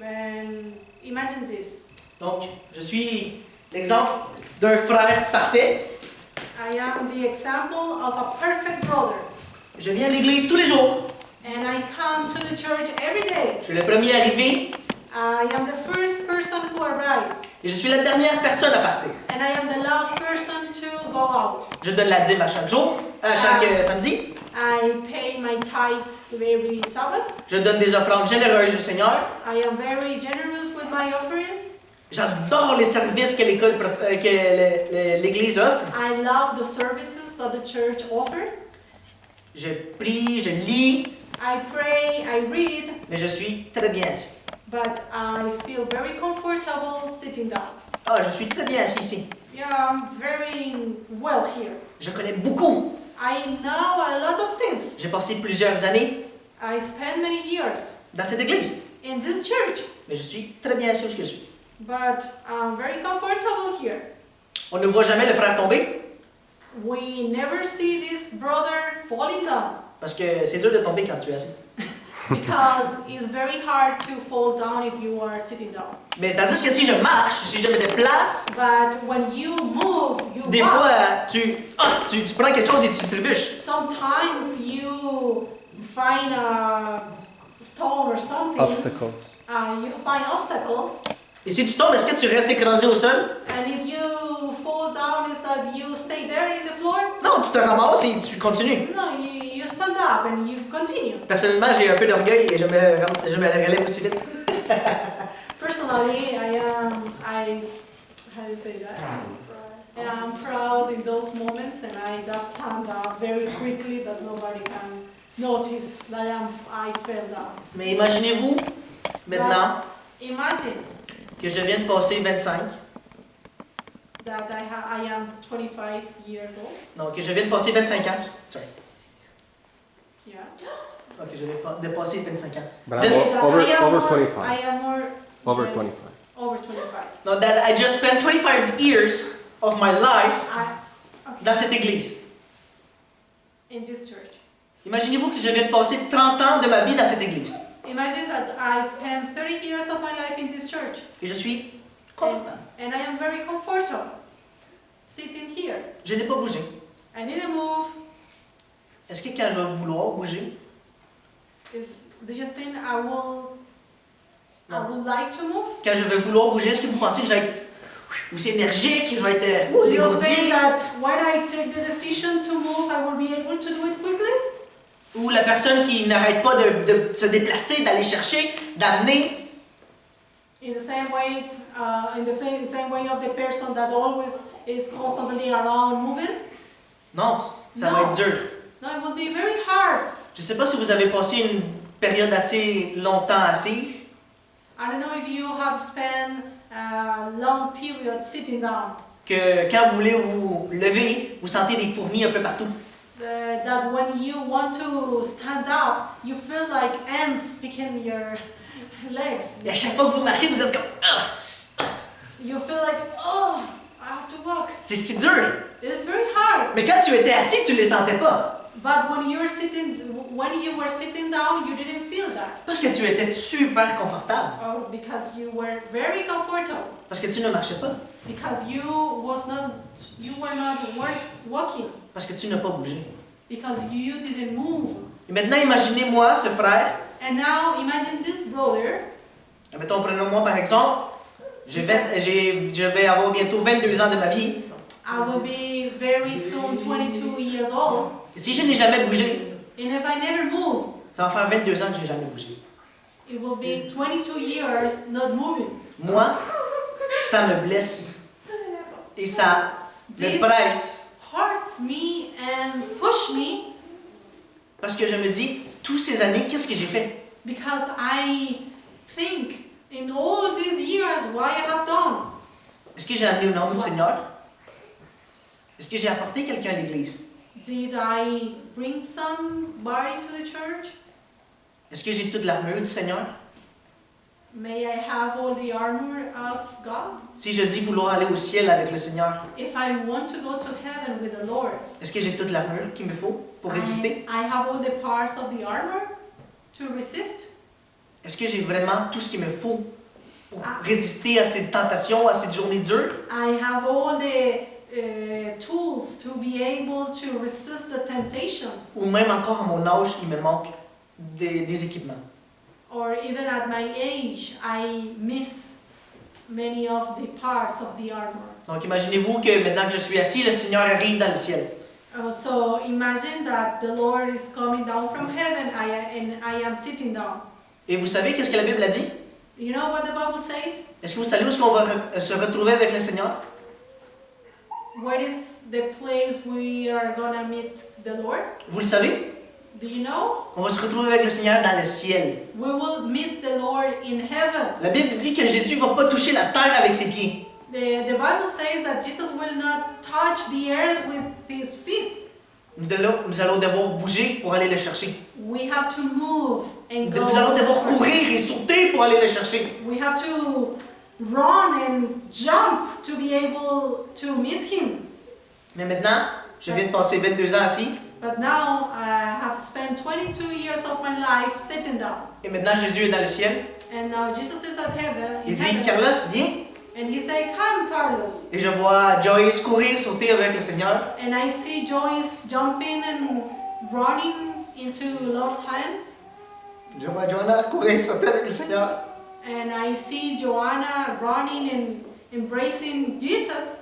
And imagine this. Donc, je suis l'exemple d'un frère parfait. I am the example of a perfect brother. Je viens à l'église tous les jours. And I come to the church every day. Je suis le premier arrivé I am the first person who arrives. et je suis la dernière personne à partir. And I am the last person to go out. Je donne la dîme à chaque jour, à chaque samedi. I pay my tithes every Sabbath. Je donne des offrandes généreuses au Seigneur. I am very generous with my offerings. J'adore les services que l'église offre. I love the services that the church offers. Je prie, je lis, I pray, I read, mais je suis très bien assis. but I feel very comfortable sitting down. Ah, je suis très bien assis ici. Yeah, I'm very well here. Je connais beaucoup. I know a lot of things. J'ai passé plusieurs années I spent many years dans cette église, in this church, mais je suis très bien assis où je suis. but I'm very comfortable here. On ne voit jamais le frère tomber We never see this brother falling down parce que c'est dur de tomber quand tu es assis. because it's very hard to fall down if you are sitting down. Mais tandis que si je marche, si je me déplace, But when you move, you des walk. fois tu prends quelque chose et tu trébuches. Sometimes you find a stone or something. Obstacles. You find obstacles, Et si tu tombes, est-ce que tu restes écrasé au sol? and if you fall down, is that you stay there in the floor? Non, tu te ramasses et tu continues. No, you stand up and you continue. Personnellement, j'ai un peu d'orgueil et je me relève aussi vite. Personally, how do you say that? Yeah, I'm proud in those moments and I just stand up very quickly that nobody can notice that I fell down. Mais imaginez-vous maintenant Imagine que je viens de passer 25, that I am 25 years old. non, que je viens de passer 25 ans. Sorry. Yeah. Ok, je viens de passer 25 ans. But Then- I'm over I am 25. I am more Over than- 25. Over 25. No, that I just spent 25 years of my life Okay. dans cette église. In this church. Imaginez-vous que je viens de passer 30 ans de ma vie dans cette église. Imagine that I spent 30 years of my life in this church. Et je suis confortable. And I am very comfortable sitting here. Je n'ai pas bougé. I didn't move. Est-ce que quand je vais vouloir bouger, Do you think I Non. would like to move? quand je vais vouloir bouger, est-ce que vous pensez que je vais être aussi énergique, je vais être Do you dégourdi? think that when I take the decision to move, I will be able to do it quickly? Ou la personne qui n'arrête pas de se déplacer, d'aller chercher, d'amener? In the same way, same way of the person that always is constantly around moving? Non, ça Non. va être dur. No, it will be very hard. Je ne sais pas si vous avez passé une période assez longtemps assise, I don't know if you have spent a long period sitting down. que quand vous voulez vous lever, vous sentez des fourmis un peu partout. That when you want to stand up, you feel like ants picking your legs. Et à chaque fois que vous marchez, vous êtes comme ah! You feel like, oh, I have to walk. C'est si dur. It's very hard. Mais quand tu étais assis, tu ne les sentais pas. But when you were sitting down, you didn't feel that. Parce que tu étais super confortable. Oh, because you were very comfortable. Parce que tu ne marchais pas. Because you were not walking. Parce que tu n'as pas bougé. Because you didn't move. Et maintenant, imaginez-moi ce frère. And now imagine this brother. Mettons, prenons-moi par exemple. Je vais avoir bientôt 22 ans de ma vie. I will be very soon 22 years old. Et si je n'ai jamais bougé, And if I never move, ça va faire 22 ans que je n'ai jamais bougé. it will be 22 years not moving. Moi, ça me blesse. Et ça me This presse. hurts me and push me Parce que je me dis, toutes ces années, qu'est-ce que j'ai fait? because I think in all these years what I have done. Est-ce que j'ai amené le nom du Seigneur? Est-ce que j'ai apporté quelqu'un à l'église? Did I bring somebody to the church? Est-ce que j'ai toute l'armure du Seigneur? May I have all the armor of God? Si je dis vouloir aller au ciel avec le Seigneur, If I want to go to heaven with the Lord, est-ce que j'ai toute l'armure qu'il me faut pour résister? I have all the parts of the armor to resist. Est-ce que j'ai vraiment tout ce qu'il me faut pour résister à ces tentations, à ces journées dures? I have all the tools to be able to resist the temptations. Ou même encore à mon âge, il me manque des équipements. Or even at my age, I miss many of the parts of the armor. Donc imaginez-vous que maintenant que je suis assis, le Seigneur arrive dans le ciel. So imagine that the Lord is coming down from heaven and I am sitting down. Et vous savez qu'est-ce que la Bible a dit? You know what the Bible says? Est-ce que vous savez où est-ce qu'on va se retrouver avec le Seigneur? Where is the place we are gonna meet the Lord? Vous le savez? Do you know? On va se retrouver avec le Seigneur dans le ciel. We will meet the Lord in heaven. La Bible dit que Jésus ne va pas toucher la terre avec ses pieds. The Bible says that Jesus will not touch the earth with his feet. Nous allons devoir bouger pour aller le chercher. We have to move and go. Nous allons devoir courir et sauter pour aller le chercher. We have to run and jump to be able to meet him. Mais maintenant, je viens de passer 22 ans assis. But now I have spent 22 years of my life sitting down. Et maintenant, Jésus est dans le ciel. And now Jesus is at heaven. Il dit, Carlos, viens. And he said, come Carlos. Et je vois Joyce courir, sauter avec le Seigneur. And I see Joyce jumping and running into Lord's hands. Je vois Joanna courir, sauter avec le Seigneur. And I see Joanna running and embracing Jesus.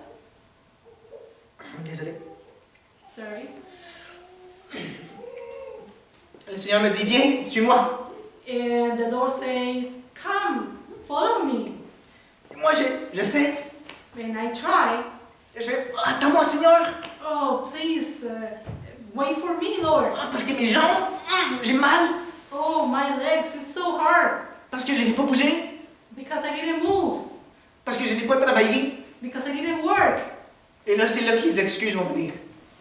Désolé. Sorry. Le Seigneur me dit, viens, suis-moi. And the Lord says, come, follow me. Et moi, j'essaie. And I try. Je fais, attends-moi, Seigneur. Oh, please, wait for me, Lord. Parce que mes jambes, j'ai mal. Oh, my legs, it's so hard. Parce que je n'ai pas bougé. Because I didn't move. Parce que je n'ai pas travaillé. Because I didn't work. Et là, c'est là que les excuses vont venir.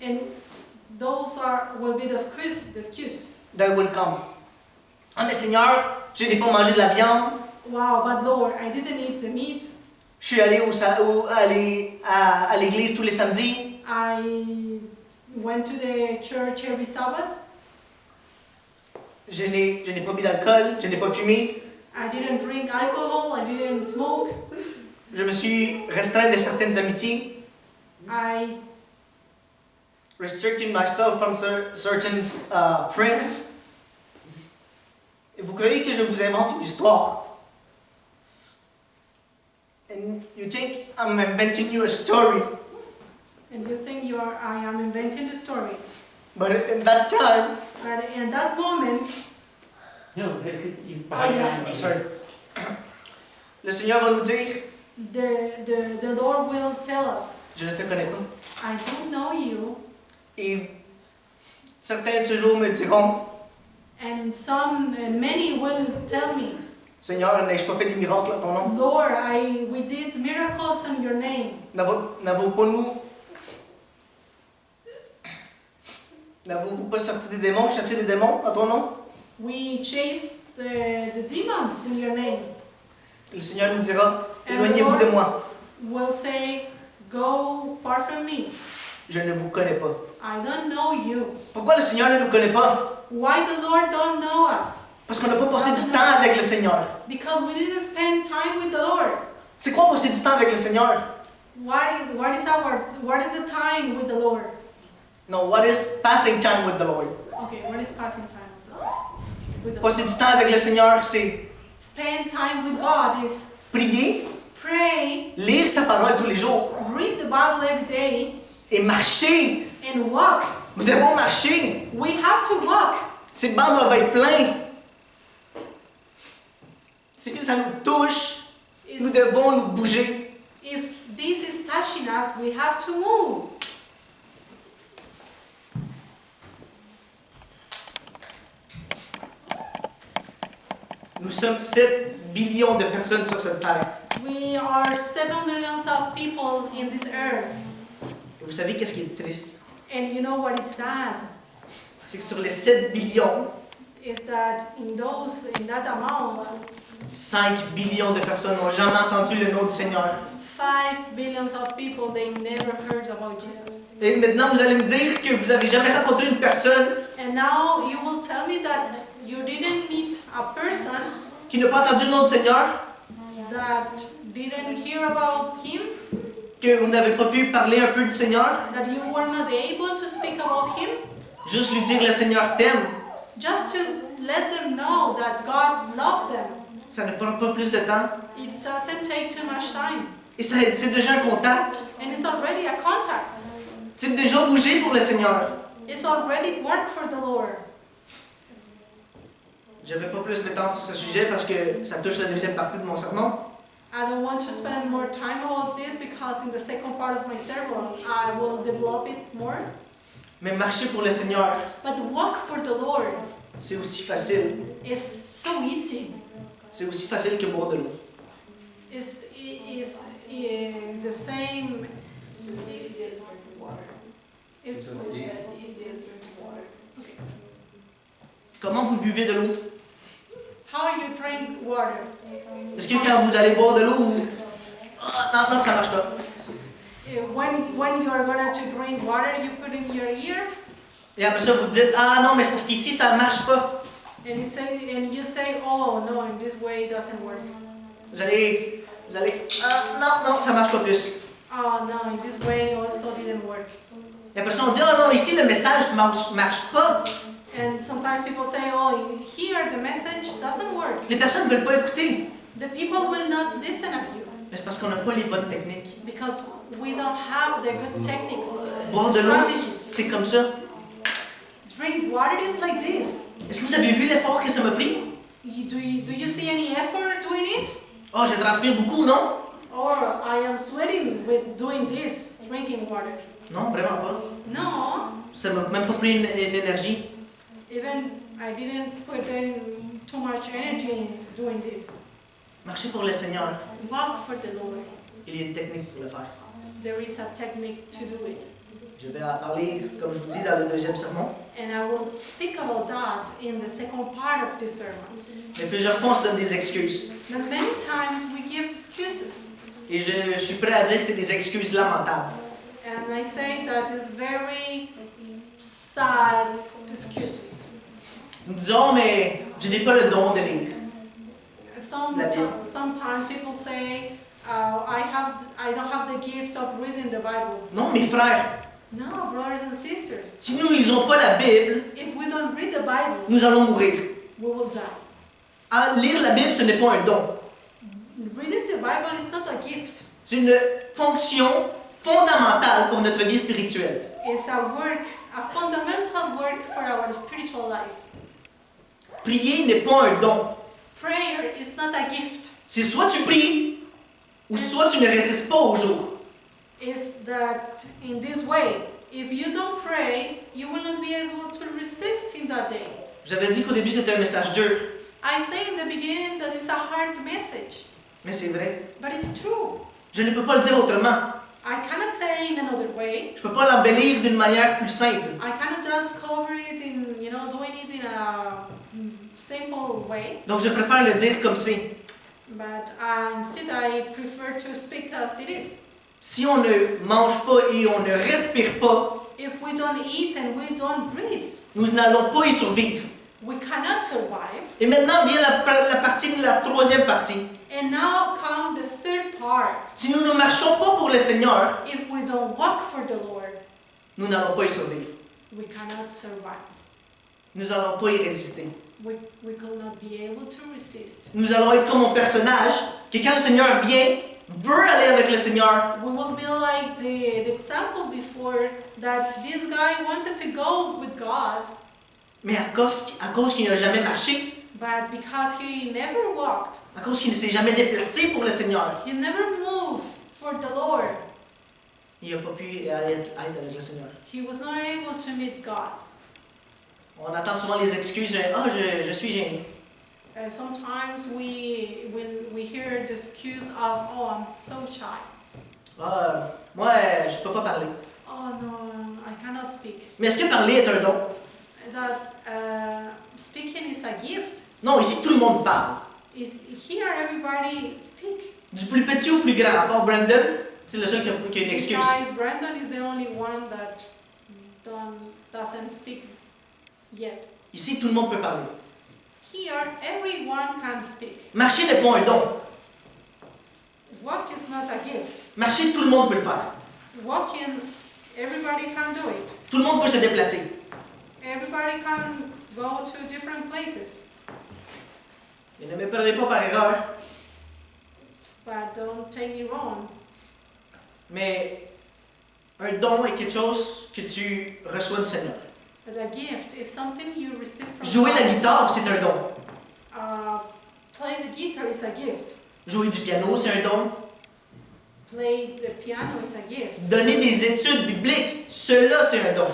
And those will be the excuse. That will come. Ah, mais Seigneur, je n'ai pas mangé de la viande. Wow, but Lord, I didn't eat the meat. Je suis allé à l'église tous les samedis. I went to the church every Sabbath. Je n'ai pas bu d'alcool. Je n'ai pas fumé. I didn't drink alcohol. I didn't smoke. Je me suis restreint de certaines amitiés. I Restricting myself from certain friends. Et vous croyez que je vous invente une histoire. And you think I'm inventing you a story. and you think I am inventing the story. But in that time, But in that moment, No, it's in yeah. I'm sorry. Le Seigneur va nous dire, the Lord will tell us, je ne te connais pas. I don't know you. Et certains de ce jour me diront, And many will tell me, Seigneur, n'ai-je pas fait des miracles en ton nom? Lord, we did miracles in your name. N'avons-vous pas sorti des démons, chassé des démons en ton nom? We chased the demons in your name. Le Seigneur nous dira, And éloignez-vous the de Lord moi, will say, go far from me. je ne vous connais pas. I don't know you. Pourquoi le Seigneur ne nous connaît pas? Why the Lord don't know us? Parce qu'on n'a pas passé du temps avec le Seigneur. Because we didn't spend time with the Lord. C'est quoi passer du temps avec le Seigneur? What is the time with the Lord? Non, what is passing time with the Lord? Okay, what is passing time with the Lord? With the Passer du temps avec le Seigneur, c'est Spend time with God is prier, pray, lire sa parole tous les jours read the Bible every day, et marcher. and walk. Nous devons marcher. We have to walk. Ces bancs doivent être pleins. Si ça nous touche, nous Is- devons nous bouger. If this is touching us, we have to move. Nous sommes 7 billions de personnes sur cette terre. We are 7 millions of people in this earth. Et vous savez qu'est-ce qui est triste? And you know what is sad? C'est que sur les 7 billions, Is that in that amount, 5 billions de personnes n'ont jamais entendu le nom du Seigneur. 5 billions of people, they never heard about Jesus. Et maintenant, vous allez me dire que vous n'avez jamais rencontré une personne And now you will tell me that you didn't meet a person qui n'a pas entendu le nom du Seigneur, that didn't hear about him, que vous n'avez pas pu parler un peu du Seigneur, that you were not able to speak about him, juste lui dire le Seigneur t'aime. just to let them know that God loves them. Ça ne prend pas plus de temps. It doesn't take too much time. Et c'est déjà un contact. And it's already a contact. C'est déjà bouger pour le Seigneur. It's already work for the Lord. Je ne vais pas plus m'étendre sur ce sujet parce que ça touche la deuxième partie de mon sermon. I don't want to spend more time about this because in the second part of my sermon I will develop it more. Mais marcher pour le Seigneur, But walk for the Lord c'est aussi facile. is so easy. C'est aussi facile que boire de l'eau. Is the same. It's Comment vous buvez de l'eau? how you drink water. Est-ce que quand vous allez boire de l'eau, vous... Ah, non, ça marche pas. When you are going to drink water, you put in your ear, Et après ça, vous dites, ah non, mais c'est parce qu'ici, ça marche pas. and you say, oh no, in this way it doesn't work. Vous allez... Ah non, ça marche pas plus. Oh no, in this way also didn't work. Et après ça, on dit, ah non, ici, le message marche pas. And sometimes people say, oh, here the message doesn't work. Les personnes ne veulent pas écouter. The people will not listen at you Mais c'est parce qu'on n'a pas les bonnes techniques. because we don't have the good techniques, Boire de l'eau, strategies. c'est comme ça. It's drink water is like this. Est-ce que vous avez vu l'effort que ça m'a pris? Do you see any effort doing it? Oh, je transpire beaucoup, non? Or I am sweating with doing this, drinking water. Non, vraiment pas. No, Ça m'a même pas pris une énergie. even I didn't put in too much energy in doing this. Marcher pour le Seigneur, Walk for the Lord. il y a une technique pour le faire. There is a technique to do it. Je vais en parler, comme je vous dis, dans le deuxième sermon. And I will speak about that in the second part of this sermon. Mais plusieurs fois, on se donne des excuses. But many times we give excuses. Et je suis prêt à dire que c'est des excuses lamentables. And I say that is very sad excuses. Nous disons, mais je n'ai pas le don de lire. Sometimes people say, I don't have the gift of reading the Bible. Non, mes frères, No, brothers and sisters. si nous ne lisons pas la Bible, If we don't read the Bible, nous allons mourir. we will die. Lire la Bible, ce n'est pas un don. Reading the Bible is not a gift. C'est une fonction fondamentale pour notre vie spirituelle. It's a fundamental work for our spiritual life. Prier n'est pas un don. Prayer is not a gift. C'est soit tu pries, ou soit tu ne résistes pas au jour. Is that in this way, if you don't pray, you will not be able to resist in that day. J'avais dit qu'au début c'était un message dur, I say in the beginning that it's a hard message, mais c'est vrai. but it's true. Je ne peux pas le dire autrement. I cannot say in another way. Je ne peux pas l'embellir d'une manière plus simple. I cannot just cover it in, doing it in a simple way. Donc je préfère le dire comme c'est. But instead, I prefer to speak as it is. Si on ne mange pas et on ne respire pas, If we don't eat and we don't breathe, nous n'allons pas y survivre. we cannot survive. Et maintenant vient la troisième partie. And now come the third part. Si nous ne marchons pas pour le Seigneur, If we don't walk for the Lord, nous n'allons pas y survivre. we cannot survive. Nous n'allons pas y résister. We could not be able to resist. Nous allons être comme un personnage que quand le Seigneur vient, veut aller avec le Seigneur, We will be like the example before that this guy wanted to go with God, mais à cause qu'il n'a jamais marché, but because he never walked, à cause qu'il ne s'est jamais déplacé pour le Seigneur, he never moved for the Lord. il n'a pas pu aller être avec le Seigneur. He was not able to meet God. On entend souvent les excuses, je suis gêné. Sometimes when we hear the excuse of, oh, I'm so shy. Moi, je ne peux pas parler. Oh no, I cannot speak. Mais est-ce que parler est un don? That speaking is a gift. Non, ici tout le monde parle. Here everybody speak. Du plus petit au plus grand, à part Brandon, c'est le seul qui a une excuse. Besides, Brandon is the only one that doesn't speak yet. Ici, tout le monde peut parler. Here, everyone can speak. Marcher n'est pas un don. Walk is not a gift. Marcher, tout le monde peut le faire. Walking, everybody can do it. Tout le monde peut se déplacer. Everybody can go to different places. Et ne me prenez pas par erreur, But don't take me wrong. mais un don est quelque chose que tu reçois du Seigneur. But a gift is something you receive from Jouer la God. guitare, c'est un don. Play the guitar is a gift. Jouer du piano, c'est un don. Play the piano is a gift. Donner des études bibliques, cela, c'est un don.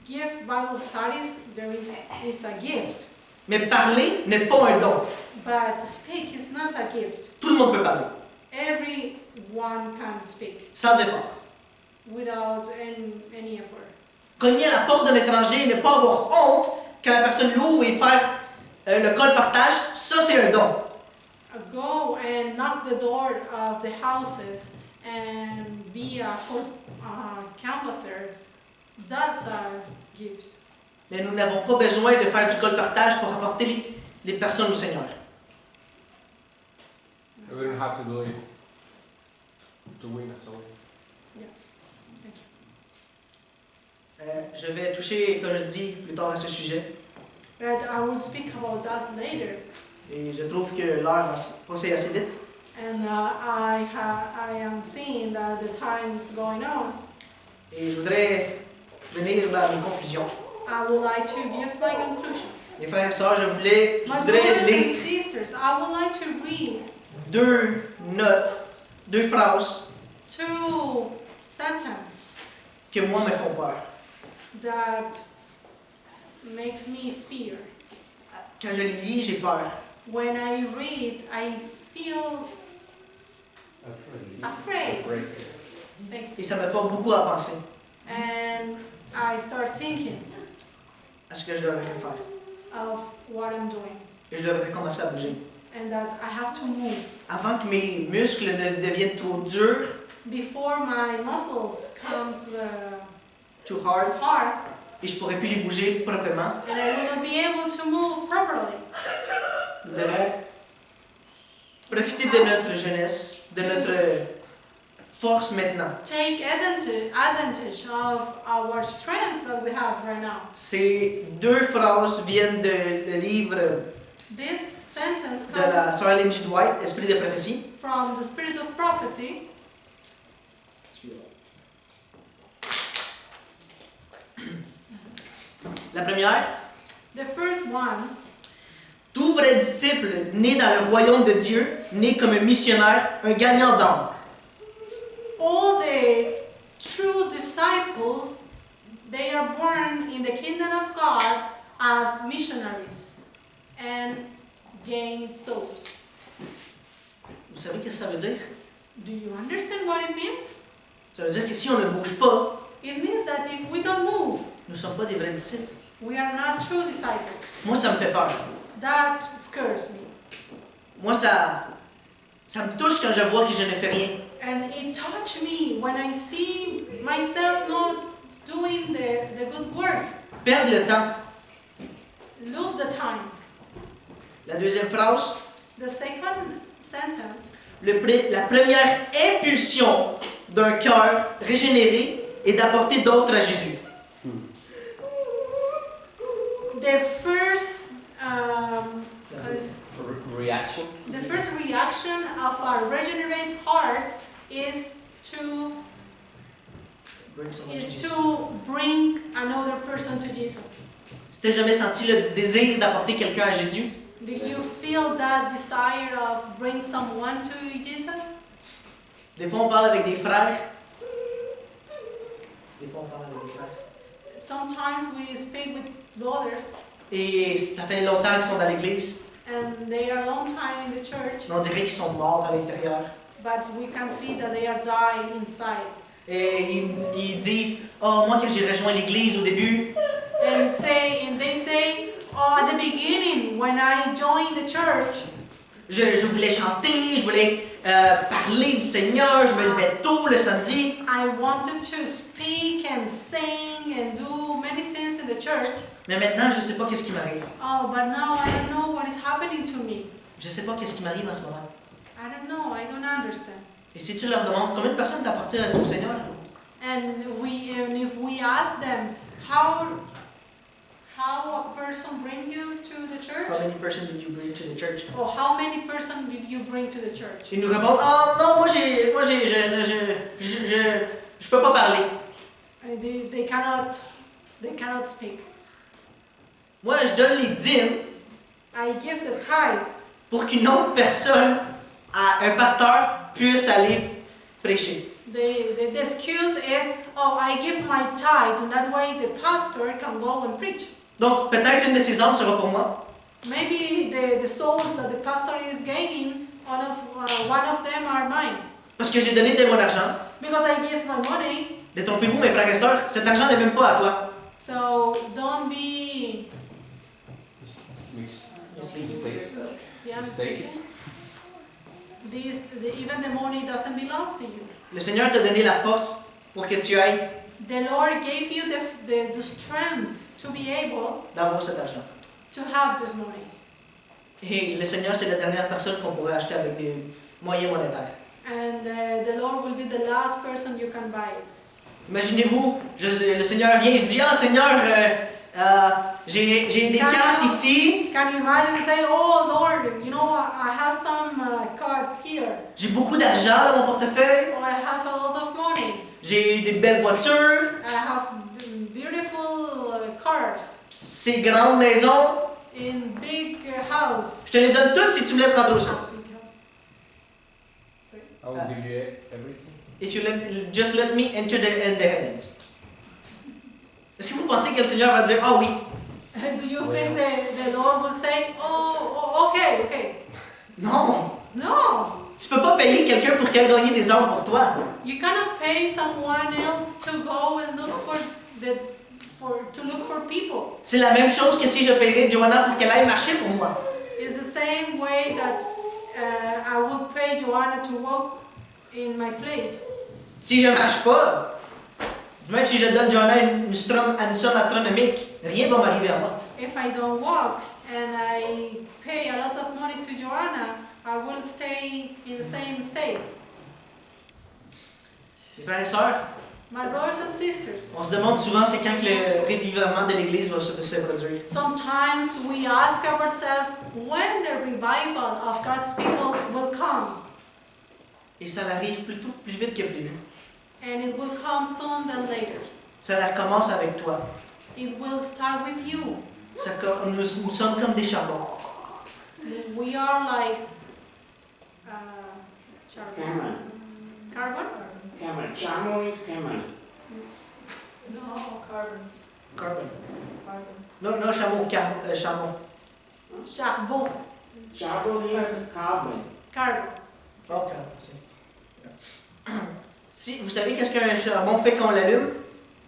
Gift Bible studies, there is a gift. Mais parler n'est pas un don. But speak is not a gift. Tout le monde peut parler, Everyone can speak sans effort. without any effort. Cogner à la porte d'un étranger et ne pas avoir honte quand la personne l'ouvre et faire le colportage, ça, c'est un don. Go and knock the door of the houses and be a canvasser. That's a gift. Mais nous n'avons pas besoin de faire du colportage pour apporter les personnes au Seigneur. We don't have to do it to win a soul. Je vais toucher, comme je dis, plus tard à ce sujet. But I will speak about that later. Et je trouve que l'heure a passé assez vite. And I am seeing that the time is going on. Et je voudrais venir dans une conclusion. I would like to give my conclusions. Les frères et sœurs, je voudrais My brothers and lire sisters, I would like to read deux notes, deux phrases two sentences que moi me font peur. that makes me fear. Quand je les lis, j'ai peur. When I read, I feel afraid. Like, Et ça me porte beaucoup à penser and I start thinking à ce que je devrais faire. of what I'm doing Que je devrais commencer à bouger. and that I have to move Avant que mes muscles ne deviennent trop durs, before my muscles comes too hard, hard et je pourrais plus les bouger proprement. and I will not be able to move properly. Nous devons profiter de notre jeunesse, de notre force maintenant. Take advantage of our strength that we have right now. Ces deux phrases viennent de le livre This sentence de la comes sœur Ellen G. White, Esprit de prophétie. from the Spirit of Prophecy. La première, The first one, tout vrai disciple né dans le royaume de Dieu, né comme un missionnaire, un gagnant d'âme. all the true disciples, they are born in the kingdom of God as missionaries and gain souls. Vous savez ce que ça veut dire? Do you understand what it means? Ça veut dire que si on ne bouge pas, It means that if we don't move, nous ne sommes pas des vrais disciples. we are not true disciples. Moi, ça me fait peur. That scares me. Moi, ça me touche quand je vois que je ne fais rien. And it touched me when I see myself not doing the good work. Perdre le temps. Lose the time. La deuxième phrase, The second sentence, la première impulsion d'un cœur régénéré est d'apporter d'autres à Jésus. the first Reaction. the first reaction of our regenerate heart is to bring another person to Jesus. Si t'as jamais senti le désir d'apporter quelqu'un à Jésus, Do you feel that desire of bring someone to Jesus? des fois on parle avec des frères. Des fois on parle avec des frères. Sometimes we speak with brothers Et ça fait longtemps qu'ils sont dans l'église. and they are a long time in the church, Mais on dirait qu'ils sont morts à l'intérieur. but we can see that they are dying inside. Et ils disent, oh moi quand j'ai rejoint l'église au début, And they say, oh, at the beginning when I joined the church, je voulais chanter, je voulais parler du Seigneur, je me levais tôt le samedi. I wanted to speak and sing and do many things in the church. Mais maintenant, je ne sais pas qu'est-ce qui m'arrive. Oh, but now I don't know what is happening to me. Je ne sais pas qu'est-ce qui m'arrive en ce moment. I don't know, I don't understand. Et si tu leur demandes combien de personnes t'as apporté au Seigneur, And if we ask them, how a person bring you to the church? how many persons did you bring to the church? Or how many person did you bring to the church? Ils nous répondent, oh non, je peux pas parler. And they cannot speak. Moi, je donne les dîmes I give the tithe pour qu'une autre personne, un pasteur, puisse aller prêcher. The excuse is, oh, I give my tithe, and that way the pastor can go and preach. Donc, peut-être une de ces âmes sera pour moi. Maybe the souls that the pastor is gaining, one of them are mine. Parce que j'ai donné de mon argent. Because I give my money, Détrompez-vous, mes frères et sœurs, cet argent n'est même pas à toi. so don't be Mistake. mistaken. Even the money doesn't belong to you. Le Seigneur t'a donné la force pour que tu ailles The Lord gave you the strength to be able d'avoir cet argent. to have this money. Et le Seigneur, c'est la dernière personne qu'on pourrait acheter avec des moyens monétaires. And the Lord will be the last person you can buy it. Imaginez-vous, le Seigneur vient, je dis, ah Seigneur, j'ai des cartes ici, Can you imagine say, oh Lord, you know, I have some cards here. j'ai beaucoup d'argent dans mon portefeuille, Oh, I have a lot of money. j'ai des belles voitures, I have beautiful cars. ces grandes maisons, in big house. je te les donne toutes si tu me laisses rentrer au ciel. Big house. Sorry. I will give you everything. If you just let me enter in the heavens. Est-ce que vous pensez que le Seigneur va dire, ah oui, Do you think the Lord will say, okay, okay? non, No. tu peux pas payer quelqu'un pour qu'elle gagne des âmes pour toi. You cannot pay someone else to go and look to look for people. C'est la même chose que si je paierais Joanna pour qu'elle aille marcher pour moi. It's the same way that I would pay Joanna to walk in my place. Si je ne marche pas, même si je donne Joanna une somme astronomique, rien ne va m'arriver à moi. If I don't walk and I pay a lot of money to Joanna, I will stay in the same state. Les frères et sœurs, My brothers and sisters, on se demande souvent c'est quand que le revivement de l'Église va se produire. sometimes we ask ourselves when the revival of God's people will come. Et ça arrive plutôt plus vite que prévu. And it will come sooner than later. Ça commence avec toi. It will start with you. Nous sommes comme des charbons. We are like Camel. carbon? Camel. Charbon is camel. No, carbon. Carbon. Carbon. Non, charbon, charbon. Charbon. Charbon is carbon. Carbon. Ok. Si, vous savez qu'est-ce qu'un charbon fait quand on l'allume?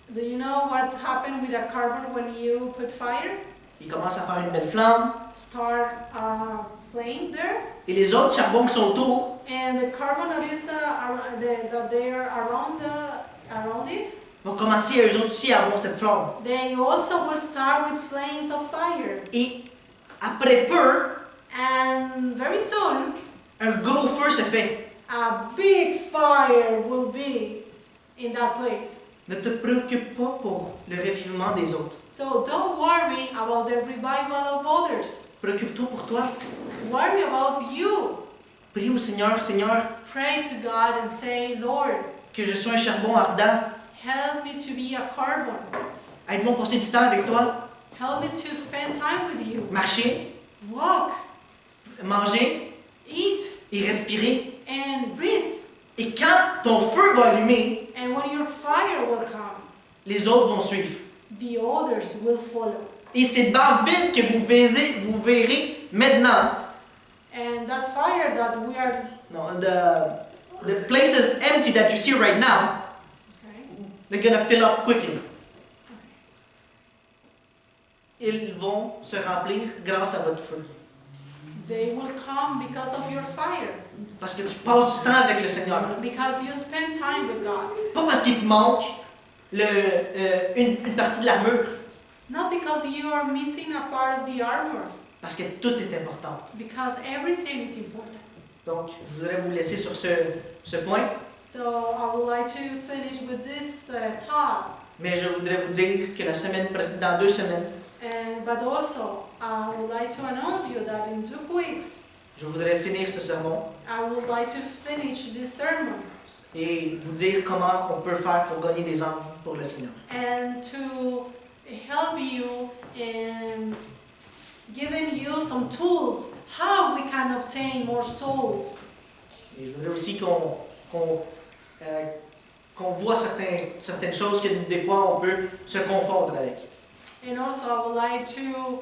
Do you know what happened with a carbon when you put fire? Il commence à faire une belle flamme. Start a flame there, Et les autres charbons qui sont autour, and the carbon that is that they are around it, vont commencer eux autres aussi à avoir cette flamme. they also will start with flames of fire, Et après peu, and very soon un gros feu se fait. a big fire will be in that place. Ne te préoccupe pas pour le revivement des autres. So don't worry about the revival of others. Préoccupe-toi pour toi. Worry about you. Prie au Seigneur, Seigneur, Pray to God and say, Lord, que je sois un charbon ardent. help me to be a carbon. Aide-moi à passer du temps avec toi. Help me to spend time with you. Marcher, Walk, manger eat, et respirer. and breathe. Et quand ton feu va allumer, And when your fire will come, les autres vont suivre. the others will follow. Et ces barres vides que vous verrez maintenant, And that fire that we are... no, the places empty that you see right now, Okay. they're gonna fill up quickly. Ils vont se remplir grâce à votre feu. They will come because of your fire. Parce que tu passes du temps avec le Seigneur. Because you spend time with God. Pas parce qu'il te manque une partie de l'armure. Not because you are missing a part of the armor. Parce que tout est important. Because everything is important. Donc, je voudrais vous laisser sur ce point. So I would like to finish with this thought. Mais je voudrais vous dire que dans 2 semaines, But also, I would like to announce you that in 2 weeks, je voudrais finir ce sermon I would like to finish this sermon et vous dire comment on peut faire pour gagner des âmes pour le Seigneur. and to help you in giving you some tools how we can obtain more souls. Et je voudrais aussi qu'on voit certaines choses que des fois on peut se confondre avec. And also, I would like to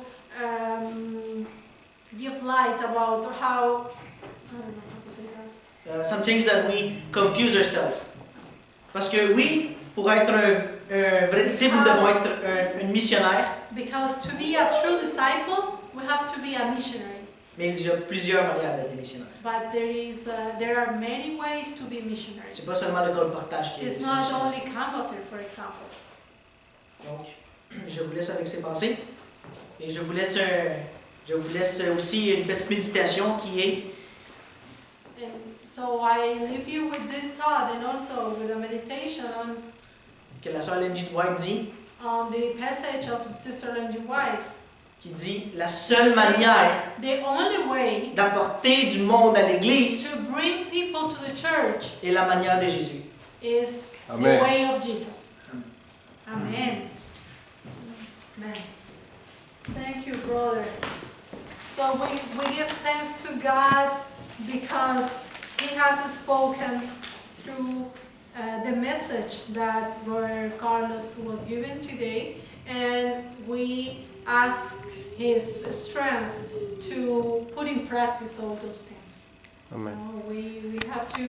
give light about how, I don't know how to say that. Some things that we confuse ourselves. Parce que oui, pour être un vrai disciple, nous devons être un missionnaire, Because to be a true disciple, we have to be a missionary. mais il y a plusieurs manières d'être des missionnaires. But there are many ways to be missionaries. C'est pas seulement le colportage qui est It's missionnaire. not only canvasser, for example. Donc, je vous laisse avec ces pensées. Et je vous laisse aussi une petite méditation qui est And so I leave you with this thought and also with a meditation que la sœur Lenny White dit, on the passage of Sister Ellen White. qui dit la seule manière The only way d'apporter du monde à l'Église to bring people to the church est la manière de Jésus. is Amen. the way of Jesus. Amen. Amen. Thank you, brother. So we give thanks to God because He has spoken through the message that Brother Carlos was given today, and we ask His strength to put in practice all those things. Amen. We have to